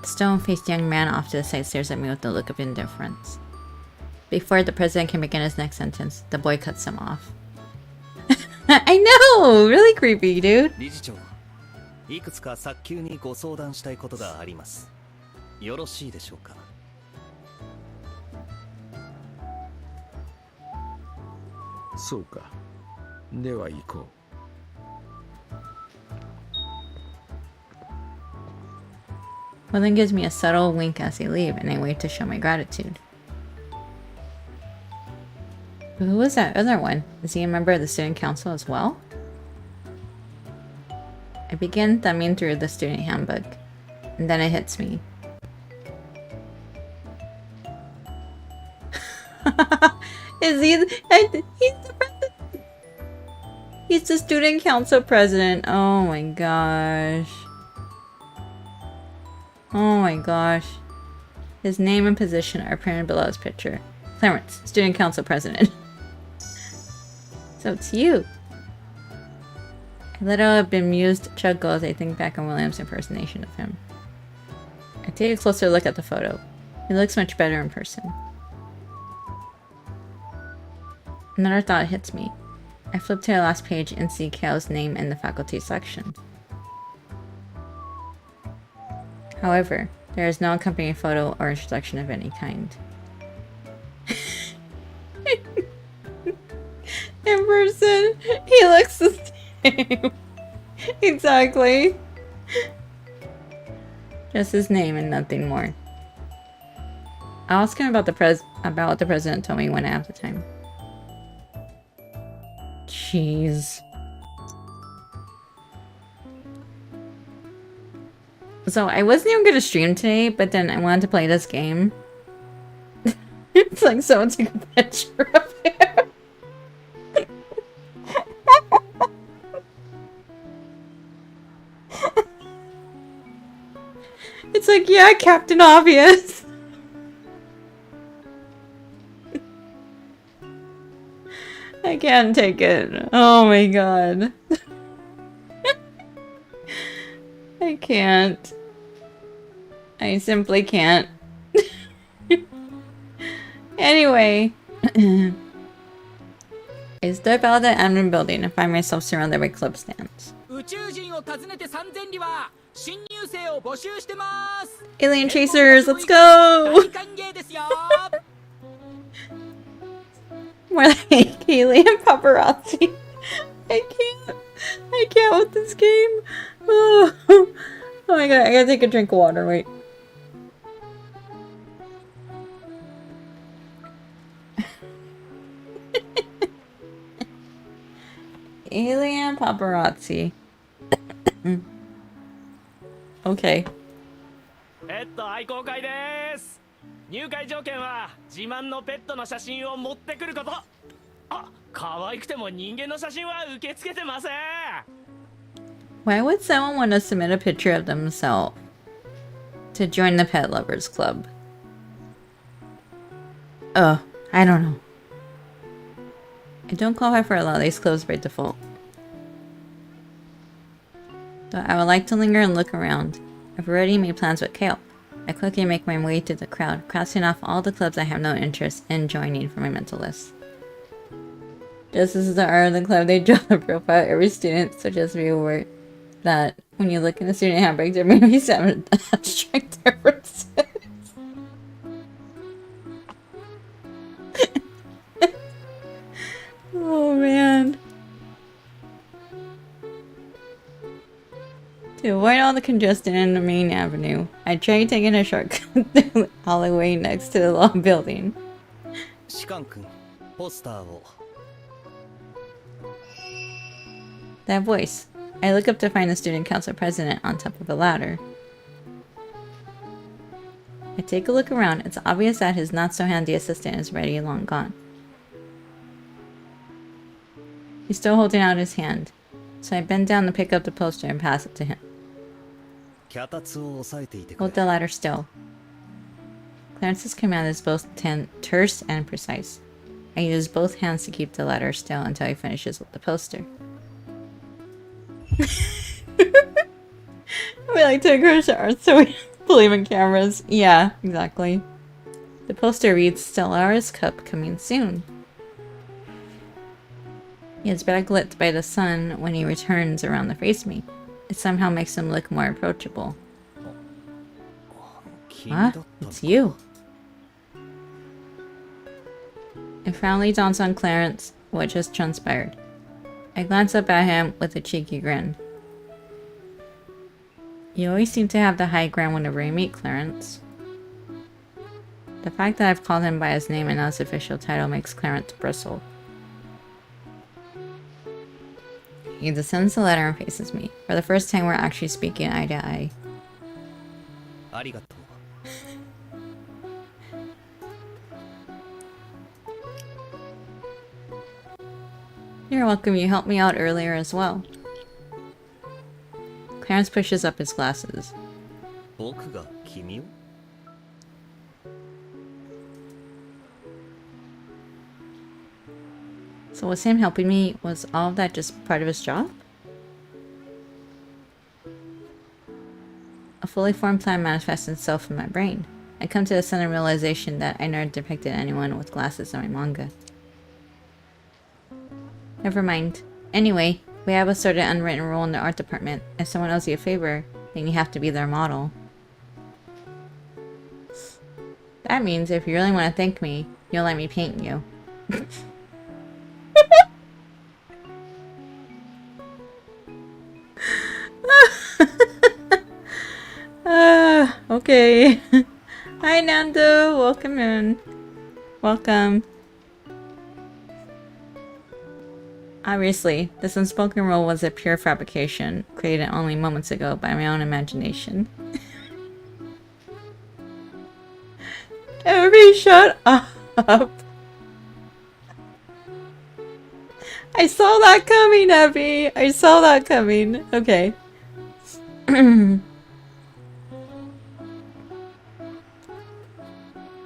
The stone-faced young man off to the side stares at me with a look of indifference. Before the president can begin his next sentence, the boy cuts him off. I know! Really creepy, dude. 理事長、いくつか早急にご相談したいことがあります。よろしいでしょうか。そうか。では行こう。Well, then gives me a subtle wink as they leave, and I wait to show my gratitude. Who was that other one? Is he a member of the student council as well? I begin thumbing through the student handbook, and then it hits me. Is he? He's the president. He's the student council president. Oh my gosh. Oh my gosh. His name and position are printed below his picture. Clarence, student council president. So it's you. A little bemused chuckle as I think back on William's impersonation of him. I take a closer look at the photo. He looks much better in person. Another thought hits me. I flip to the last page and see Kale's name in the faculty section. However, there is no accompanying photo or introduction of any kind. In person, he looks the same. Exactly. Just his name and nothing more. I'll ask him about what the president told me when I have the time. Jeez. So I wasn't even gonna stream today, but then I wanted to play this game. It's like someone took a picture of him. It's like, yeah, Captain Obvious. I can't take it. Oh my god. I can't. I simply can't. Anyway. I step out of the admin building and find myself surrounded by club stands. Alien chasers, let's go! More like alien paparazzi. I can't with this game. Oh my god, I gotta take a drink of water, wait. Alien paparazzi. Okay. 愛好会です。入会条件は自慢のペットの写真を持ってくること。あ、可愛くても人間の写真は受け付けてません。Why would someone want to submit a picture of themselves to join the Pet Lovers Club? Oh, I don't know. I don't qualify for a lot of these clubs by default. Though I would like to linger and look around. I've already made plans with Kale. I quickly make my way through the crowd, crossing off all the clubs I have no interest in joining from my mental list. Just as the art of the club, they draw the profile of every student, so just be aware that when you look in the student handbook, there may be some abstract differences. Oh man. To avoid all the congestion in the main avenue, I tried taking a shortcut through the alleyway next to the law building. 士官君、ポスターを。 That voice. I look up to find the student council president on top of a ladder. I take a look around. It's obvious that his not-so-handy assistant is already long gone. He's still holding out his hand, so I bend down to pick up the poster and pass it to him. 脚立を押さえていてく Hold れ。 the ladder still. Clarence's command is both terse and precise. I use both hands to keep the ladder still until he finishes with the poster. We like to encourage art, so we believe in cameras. Yeah, exactly. The poster reads Stellaris Cup coming soon. He is backlit by the sun when he returns around the face me. It somehow makes him look more approachable. Huh? It's you. It finally dawns on Clarence what just transpired. I glance up at him with a cheeky grin. You always seem to have the high ground whenever we meet, Clarence. The fact that I've called him by his name and not his official title makes Clarence bristle. He descends the ladder and faces me. For the first time, we're actually speaking eye to eye. Arigato. You're welcome. You helped me out earlier as well. Clarence pushes up his glasses. 僕が君を? So was him helping me, was all of that just part of his job? A fully formed plan manifests itself in my brain. I come to the sudden realization that I never depicted anyone with glasses in my manga. Never mind. Anyway, we have a sort of unwritten rule in the art department. If someone owes you a favor, then you have to be their model. That means if you really want to thank me, you'll let me paint you. Okay. Hi Nando, welcome in. Welcome. Obviously, this unspoken rule was a pure fabrication, created only moments ago by my own imagination. Everybody shut up! I saw that coming, Abby! I saw that coming. Okay.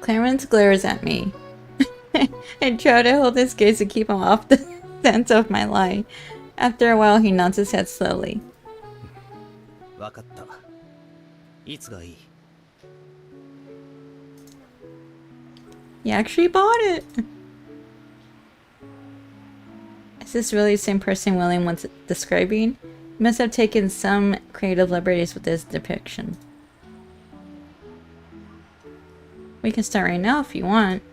Clarence glares at me. I try to hold his gaze to keep him off the scent of my lie. After a while, he nods his head slowly. わかった。いつがいい? You actually bought it! Is this really the same person William was describing? He must have taken some creative liberties with this depiction. We can start right now if you want.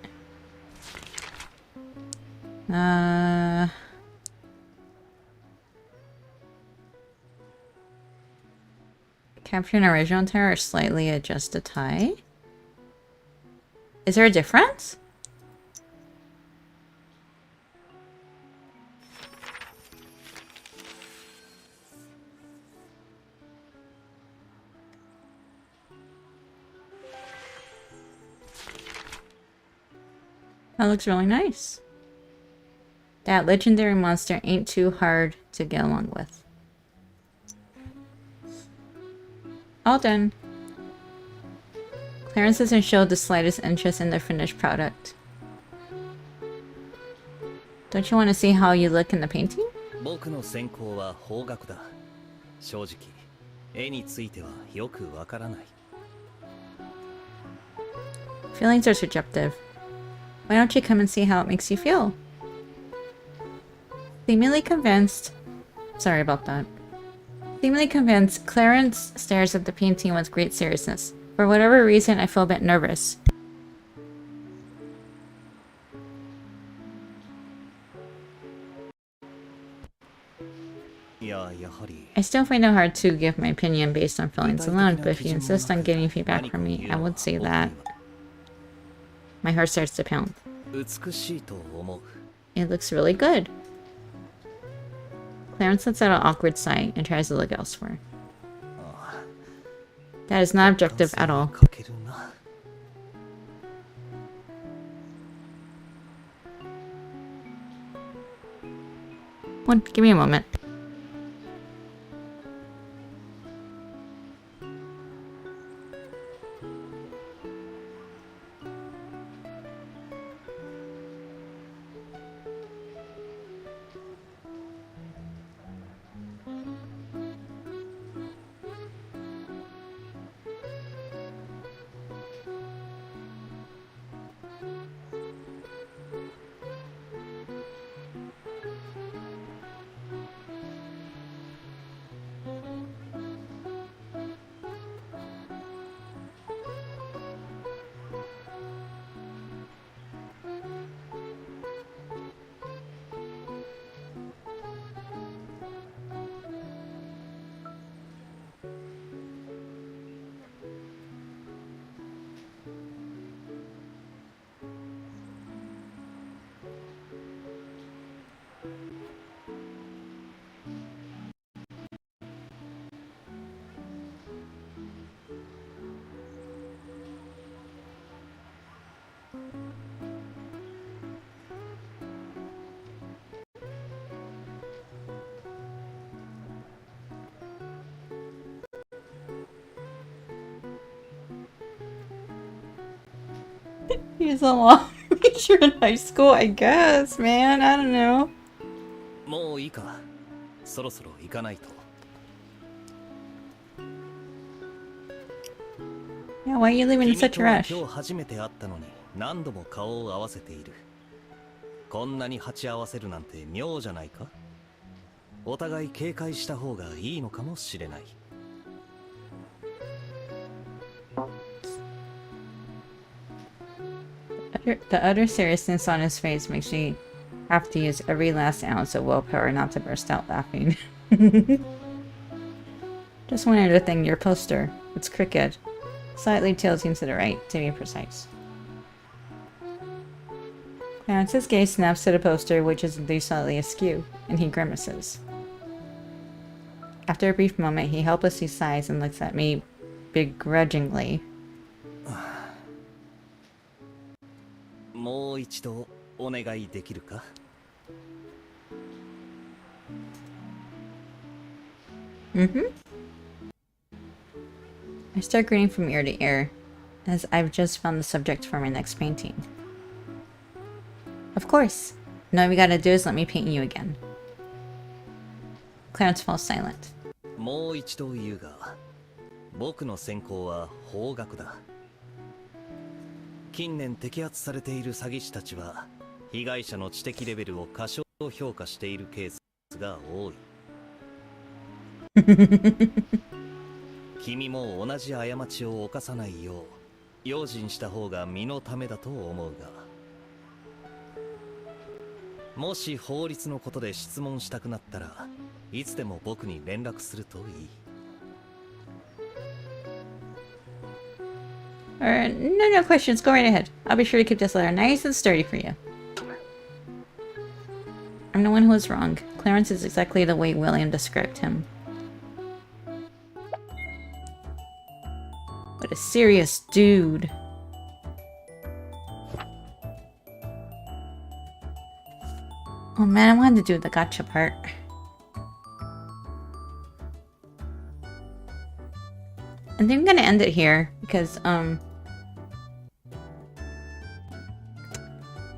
Capture an original tie or slightly adjust the tie? Is there a difference? That looks really nice. That legendary monster ain't too hard to get along with. All done. Clarence doesn't show the slightest interest in the finished product. Don't you want to see how you look in the painting? 僕の専攻は法学だ。正直、絵についてはよくわからない。Feelings are subjective. Why don't you come and see how it makes you feel? Seemingly convinced... Sorry about that. Seemingly convinced, Clarence stares at the painting with great seriousness. For whatever reason, I feel a bit nervous. I still find it hard to give my opinion based on feelings alone, but if you insist on getting feedback from me, I would say that. My heart starts to pound. It looks really good. Clarence lets out an awkward sigh and tries to look elsewhere. That is not objective at all. Give me a moment. He's a law major in high school, I guess, man. I don't know. もういいか。そろそろ行かないと。Yeah, why are you leaving in 君 such と a は rush? 今日初めて会ったのに何度も顔を合わせている。こんなに鉢合わせるなんて妙じゃないか。お互い警戒した方がいいのかもしれない。The utter seriousness on his face makes me have to use every last ounce of willpower not to burst out laughing. Just one other thing, your poster. It's crooked. Slightly tilting to the right, to be precise. Clarence's gaze snaps to the poster, which is at least slightly askew, and he grimaces. After a brief moment, he helplessly sighs and looks at me begrudgingly. もう一度お願いできるか。I start grinning from ear to ear, as I've just found the subject for my next painting. Of course. Now all we gotta do is let me paint you again. Clarence falls silent. もう一度言うが、僕の専攻は法学だ。近年摘発されている詐欺師たちは被害者の知的レベルを過小評価しているケースが多い。君も同じ過ちを犯さないよう用心した方が身のためだと思うが、もし法律のことで質問したくなったらいつでも僕に連絡するといい。No questions. Go right ahead. I'll be sure to keep this letter nice and sturdy for you. I'm the one who was wrong. Clarence is exactly the way William described him. What a serious dude. Oh man, I wanted to do the gotcha part. I think I'm gonna end it here because,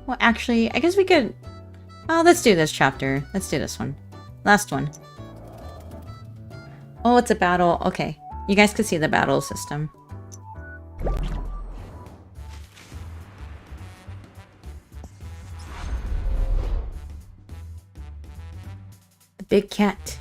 well, actually, I guess we could... Oh, let's do this chapter. Let's do this one. Last one. Oh, it's a battle. Okay. You guys can see the battle system. The big cat.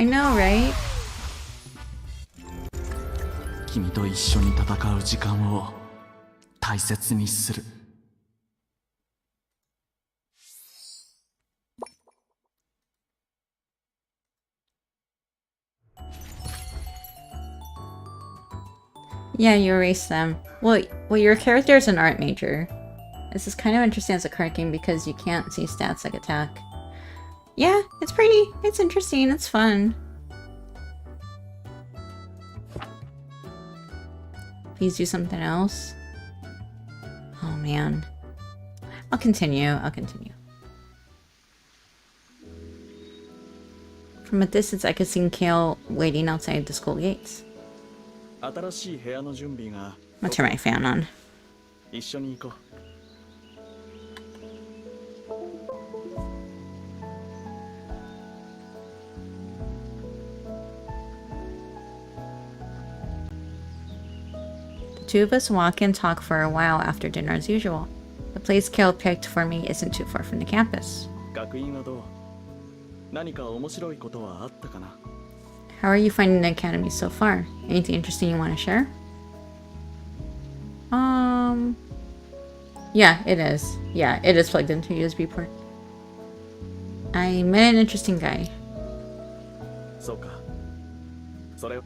I know, right? 君と一緒に戦う時間を大切にする。Yeah, you erase them. Well, your character is an art major. This is kind of interesting as a card game because you can't see stats like attack. Yeah, it's interesting, it's fun. Please do something else. Oh man. I'll continue. From a distance, I could see Kale waiting outside the school gates. 新しい部屋の準備が。I'll turn my fan on. 一緒に行こう。The two of us walk and talk for a while after dinner as usual. The place Kale picked for me isn't too far from the campus. 学院はどう？何か面白いことはあったかな？ How are you finding the academy so far? Anything interesting you want to share? Yeah, it is. Yeah, it is plugged into USB port. I met an interesting guy. そうか。それ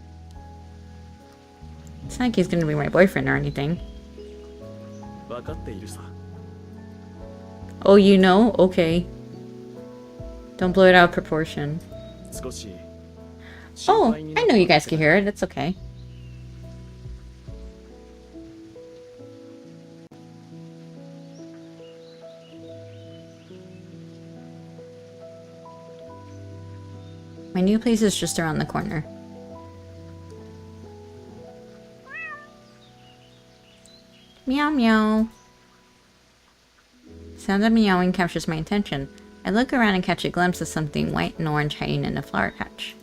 It's not like he's gonna be my boyfriend or anything. 分かっているさ。 Oh, you know? Okay. Don't blow it out of proportion. 少し Oh, 心配に I なった know you guys can hear it. It's okay. My new place is just around the corner. Meow meow. Sound of meowing captures my attention. I look around and catch a glimpse of something white and orange hiding in a flower patch.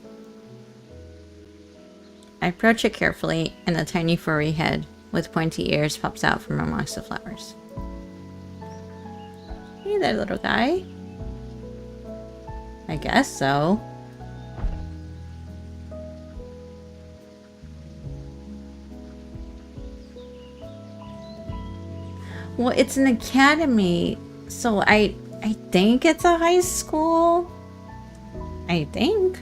I approach it carefully, and a tiny furry head with pointy ears pops out from amongst the flowers. Hey there, little guy. I guess so. Well, it's an academy, so I think it's a high school. I think.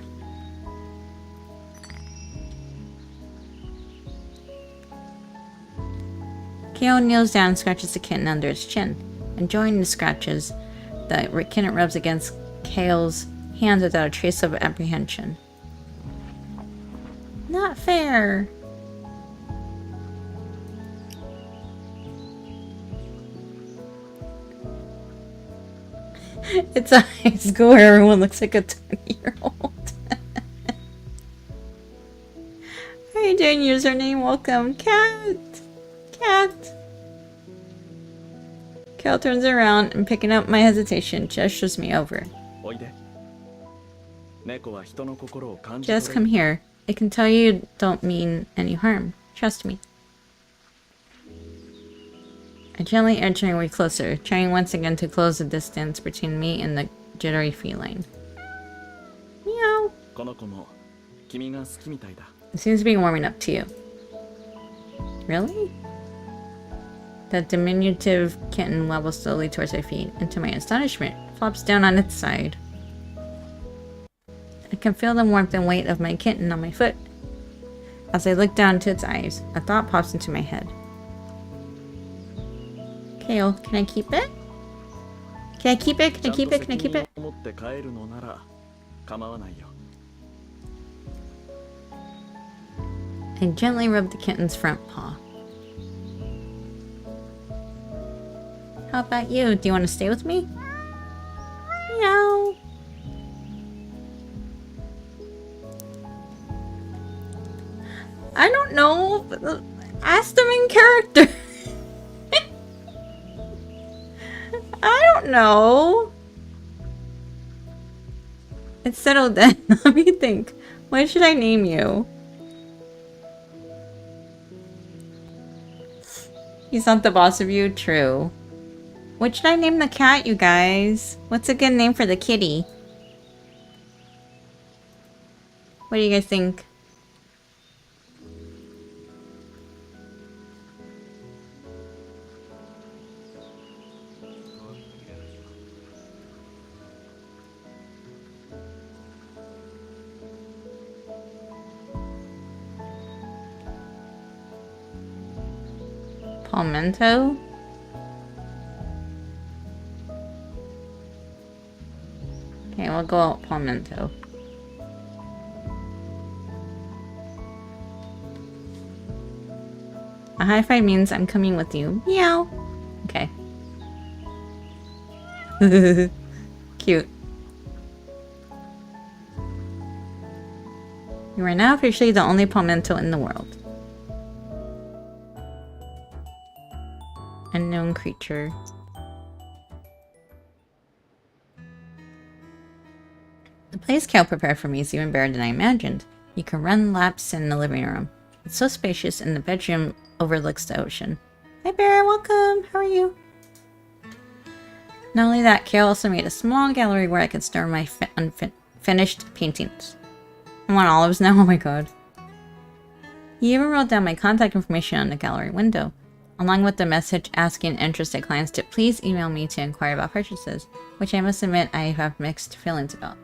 Kale kneels down and scratches the kitten under its chin. Enjoying the scratches, the kitten rubs against Kale's hands without a trace of apprehension. Not fair. It's a high school where everyone looks like a 20-year-old. How you doing, username? Welcome. Cat! Cat! Cal turns around and, picking up my hesitation, gestures me over. おいで。猫は人の心を感じ Just 取 come れる。 here. I can tell you don't mean any harm. Trust me. I gently edge my way closer, trying once again to close the distance between me and the jittery feline. Meow. この子も君が好きみたいだ。 It seems to be warming up to you. Really? The diminutive kitten wobbles slowly towards my feet, and to my astonishment, flops down on its side. I can feel the warmth and weight of my kitten on my foot. As I look down into its eyes, a thought pops into my head. Kale, can I keep it? Can I keep it? Can I keep it? Can I keep it? ちゃんと責任を持って帰るのなら構わないよ。 I gently rub the kitten's front paw. How about you? Do you want to stay with me? Meow. I don't know. Ask them in character. I don't know. It's settled then. Let me think. What should I name you? He's not the boss of you? True. What should I name the cat, you guys? What's a good name for the kitty? What do you guys think? Palmento? Okay, we'll go out Palmento. A high five means I'm coming with you. Meow. Okay. Cute. You are now officially the only Palmento in the world. Unknown creature. The place Cal prepared for me is even better than I imagined. You can run laps in the living room. It's so spacious, and the bedroom overlooks the ocean. Hi Bear, welcome! How are you? Not only that, Cal also made a small gallery where I can store my unfinished paintings. I want olives now? Oh my god. He even wrote down my contact information on the gallery window, along with the message asking interested clients to please email me to inquire about purchases, which I must admit I have mixed feelings about.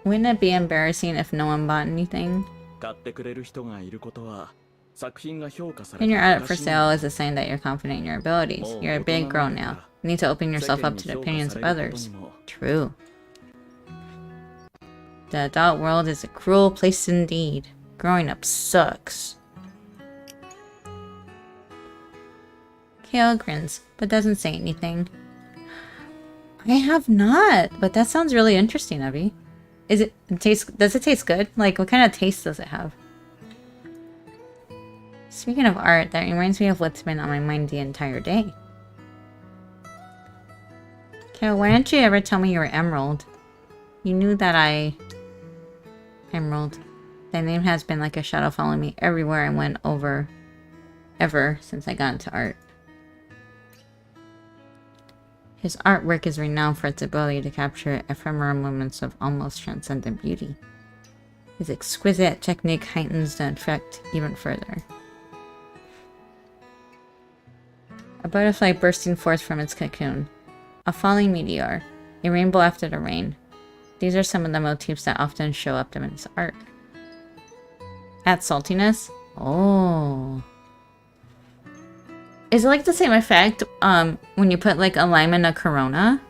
Wouldn't it be embarrassing if no one bought anything? 買ってくれる人がいることは作品が評価さ Putting れ your た art for sale is a sign that you're confident in your abilities. You're a big girl now. You need to open yourself up to the opinions of others. True. The adult world is a cruel place indeed. Growing up sucks. Kale grins, but doesn't say anything. I have not, but that sounds really interesting, Abby. Does it taste good? Like, what kind of taste does it have? Speaking of art, that reminds me of what's been on my mind the entire day. Kale, why didn't you ever tell me you were Emerald? You knew that Emerald. That name has been like a shadow following me everywhere I went ever since I got into art. His artwork is renowned for its ability to capture ephemeral moments of almost transcendent beauty. His exquisite technique heightens the effect even further. A butterfly bursting forth from its cocoon. A falling meteor. A rainbow after the rain. These are some of the motifs that often show up in his art. Add saltiness? Oh. Is it like the same effect when you put like a lime in a Corona?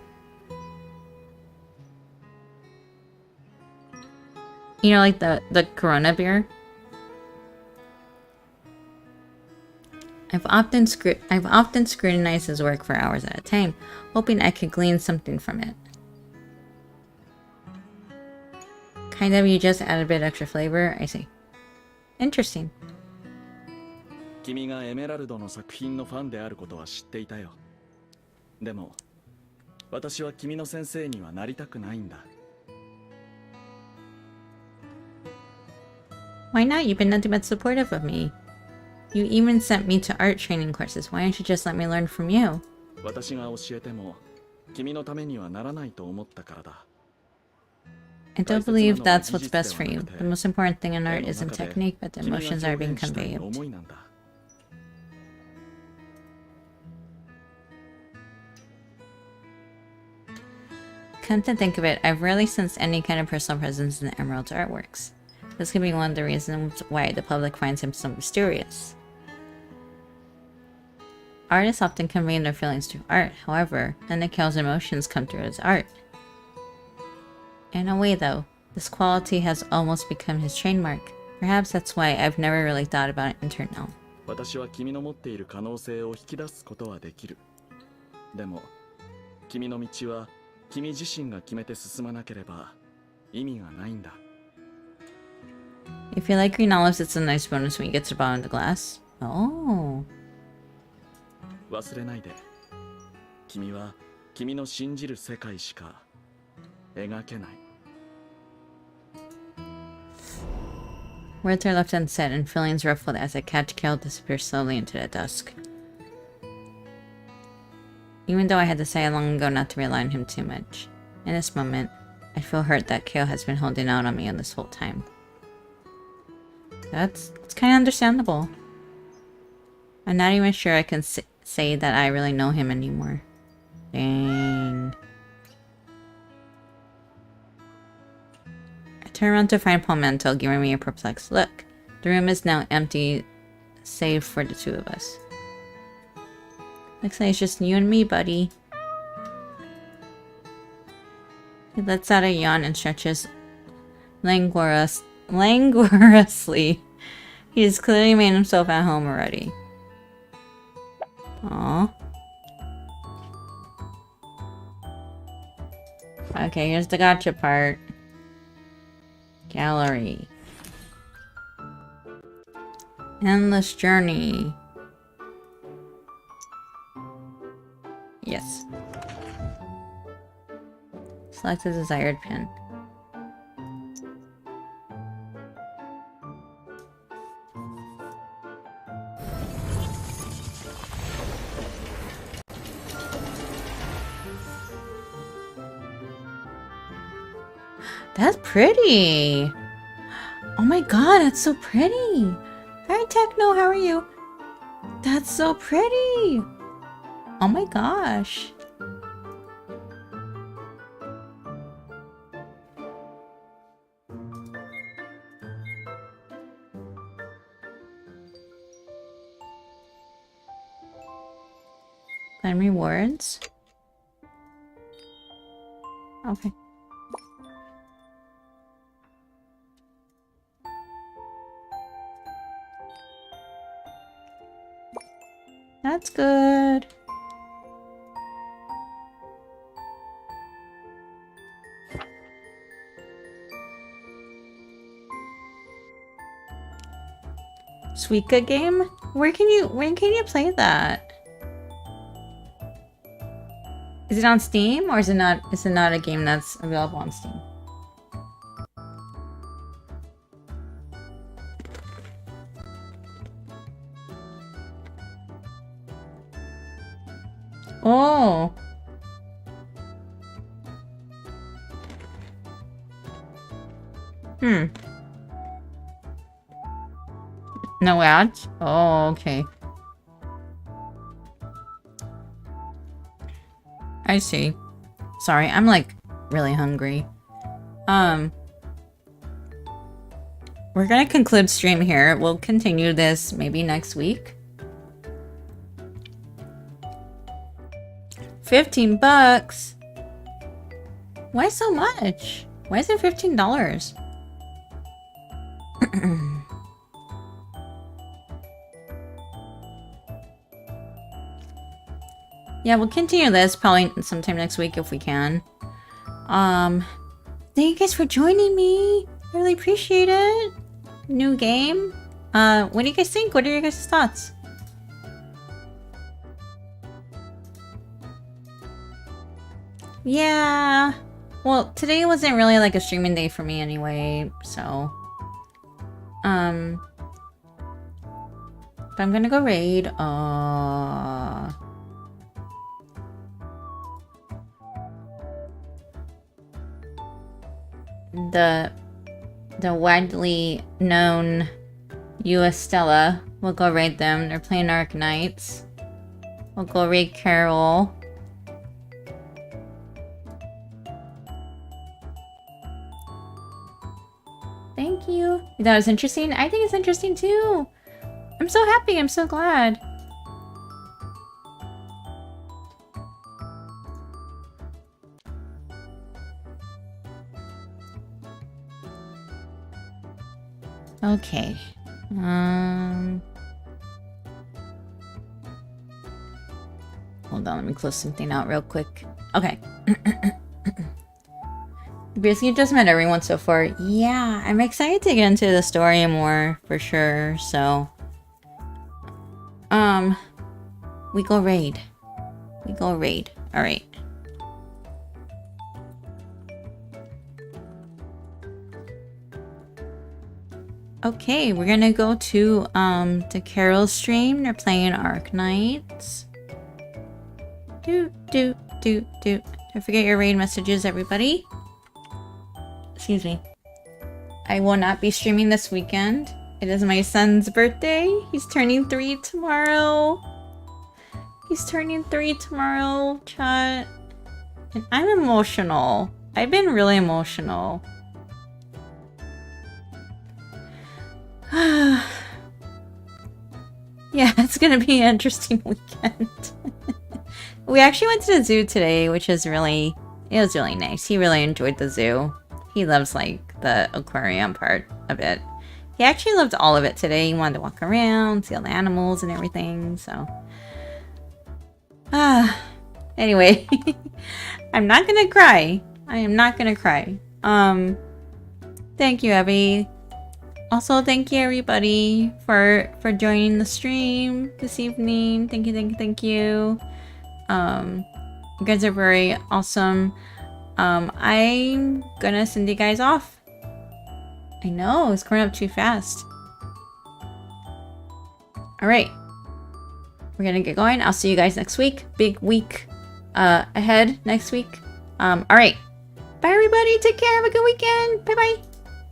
You know, like the Corona beer? I've often scrutinized his work for hours at a time, hoping I could glean something from it. Kind of, you just add a bit extra flavor, I see. Interesting. 君がエメラルドの作品のファンであることは知っていたよ。でも、私は君の先生にはなりたくないんだ。Why not? You've been nothing but supportive of me. You even sent me to art training courses. Why don't you just let me learn from you? 私が教えても、君のためにはならないと思ったからだ。I don't believe that's what's best for you. The most important thing in art isn't technique, but the emotions that are being conveyed. Come to think of it, I've rarely sensed any kind of personal presence in Emerald's artworks. This could be one of the reasons why the public finds him so mysterious. Artists often convey their feelings through art, however, none of Kale's emotions come through his art. In a way though, this quality has almost become his trademark. Perhaps that's why I've never really thought about it until now. 私は君の持っている可能性を引き出すことはできる。でも、君の道は君自身が決めて進まなければ意味がないんだ。If you like green olives, it's a nice bonus when you get to the bottom of the glass. Oh. 忘れないで。君は君の信じる世界しか描けない。Words are left unsaid and feelings ruffled as a cat Kale disappears slowly into the dusk. Even though I had decided long ago not to rely on him too much, in this moment, I feel hurt that Kale has been holding out on me on this whole time. It's kind of understandable. I'm not even sure I can say that I really know him anymore. Dang. I turn around to find Palmetto giving me a perplexed look. The room is now empty, save for the two of us. Looks like it's just you and me, buddy. He lets out a yawn and stretches languorously. He's clearly made himself at home already. Aww. Okay, here's the gotcha part. Gallery. Endless journey. Yes. Select the desired pin. That's pretty. Oh my god, that's so pretty. Hi Techno, how are you? That's so pretty. Oh my gosh. Claim rewards. Okay. That's good. Suika game? When can you play that? Is it on Steam or is it not a game that's available on Steam? Oh. No ads? Oh, okay. I see. Sorry, I'm like really hungry. We're gonna conclude stream here. We'll continue this maybe next week. 15 bucks? Why so much? Why is it $15? Yeah, we'll continue this probably sometime next week if we can. Thank you guys for joining me. I really appreciate it. New game. What do you guys think? What are your guys' thoughts? Yeah. Well, today wasn't really like a streaming day for me anyway, so. But I'm gonna go raid. The widely known US Stella. We'll go raid them. They're playing Arc Knights. We'll go raid Carol. Thank you. You thought it was interesting? I think it's interesting too. I'm so happy. I'm so glad. Okay. Hold on, let me close something out real quick. Okay. Basically just met everyone so far. Yeah, I'm excited to get into the story more for sure, so we go raid. We go raid. Alright. Okay, we're gonna go to Carol's stream. They're playing Arc Knights. Don't forget your raid messages, everybody. Excuse me. I will not be streaming this weekend. It is my son's birthday. He's turning 3 tomorrow. He's turning 3 tomorrow, chat. And I'm emotional. I've been really emotional. Yeah, it's gonna be an interesting weekend. We actually went to the zoo today, which is it was really nice. He really enjoyed the zoo. He loves like the aquarium part of it. He actually loved all of it today. He wanted to walk around, see all the animals and everything, so. Anyway, I'm not gonna cry. I am not gonna cry. Thank you, Abby. Also, thank you everybody for joining the stream this evening. Thank you. You guys are very awesome. I'm gonna send you guys off. I know, it's going up too fast. Alright. We're gonna get going. I'll see you guys next week. Big week ahead next week. Alright. Bye everybody, take care, have a good weekend. Bye bye.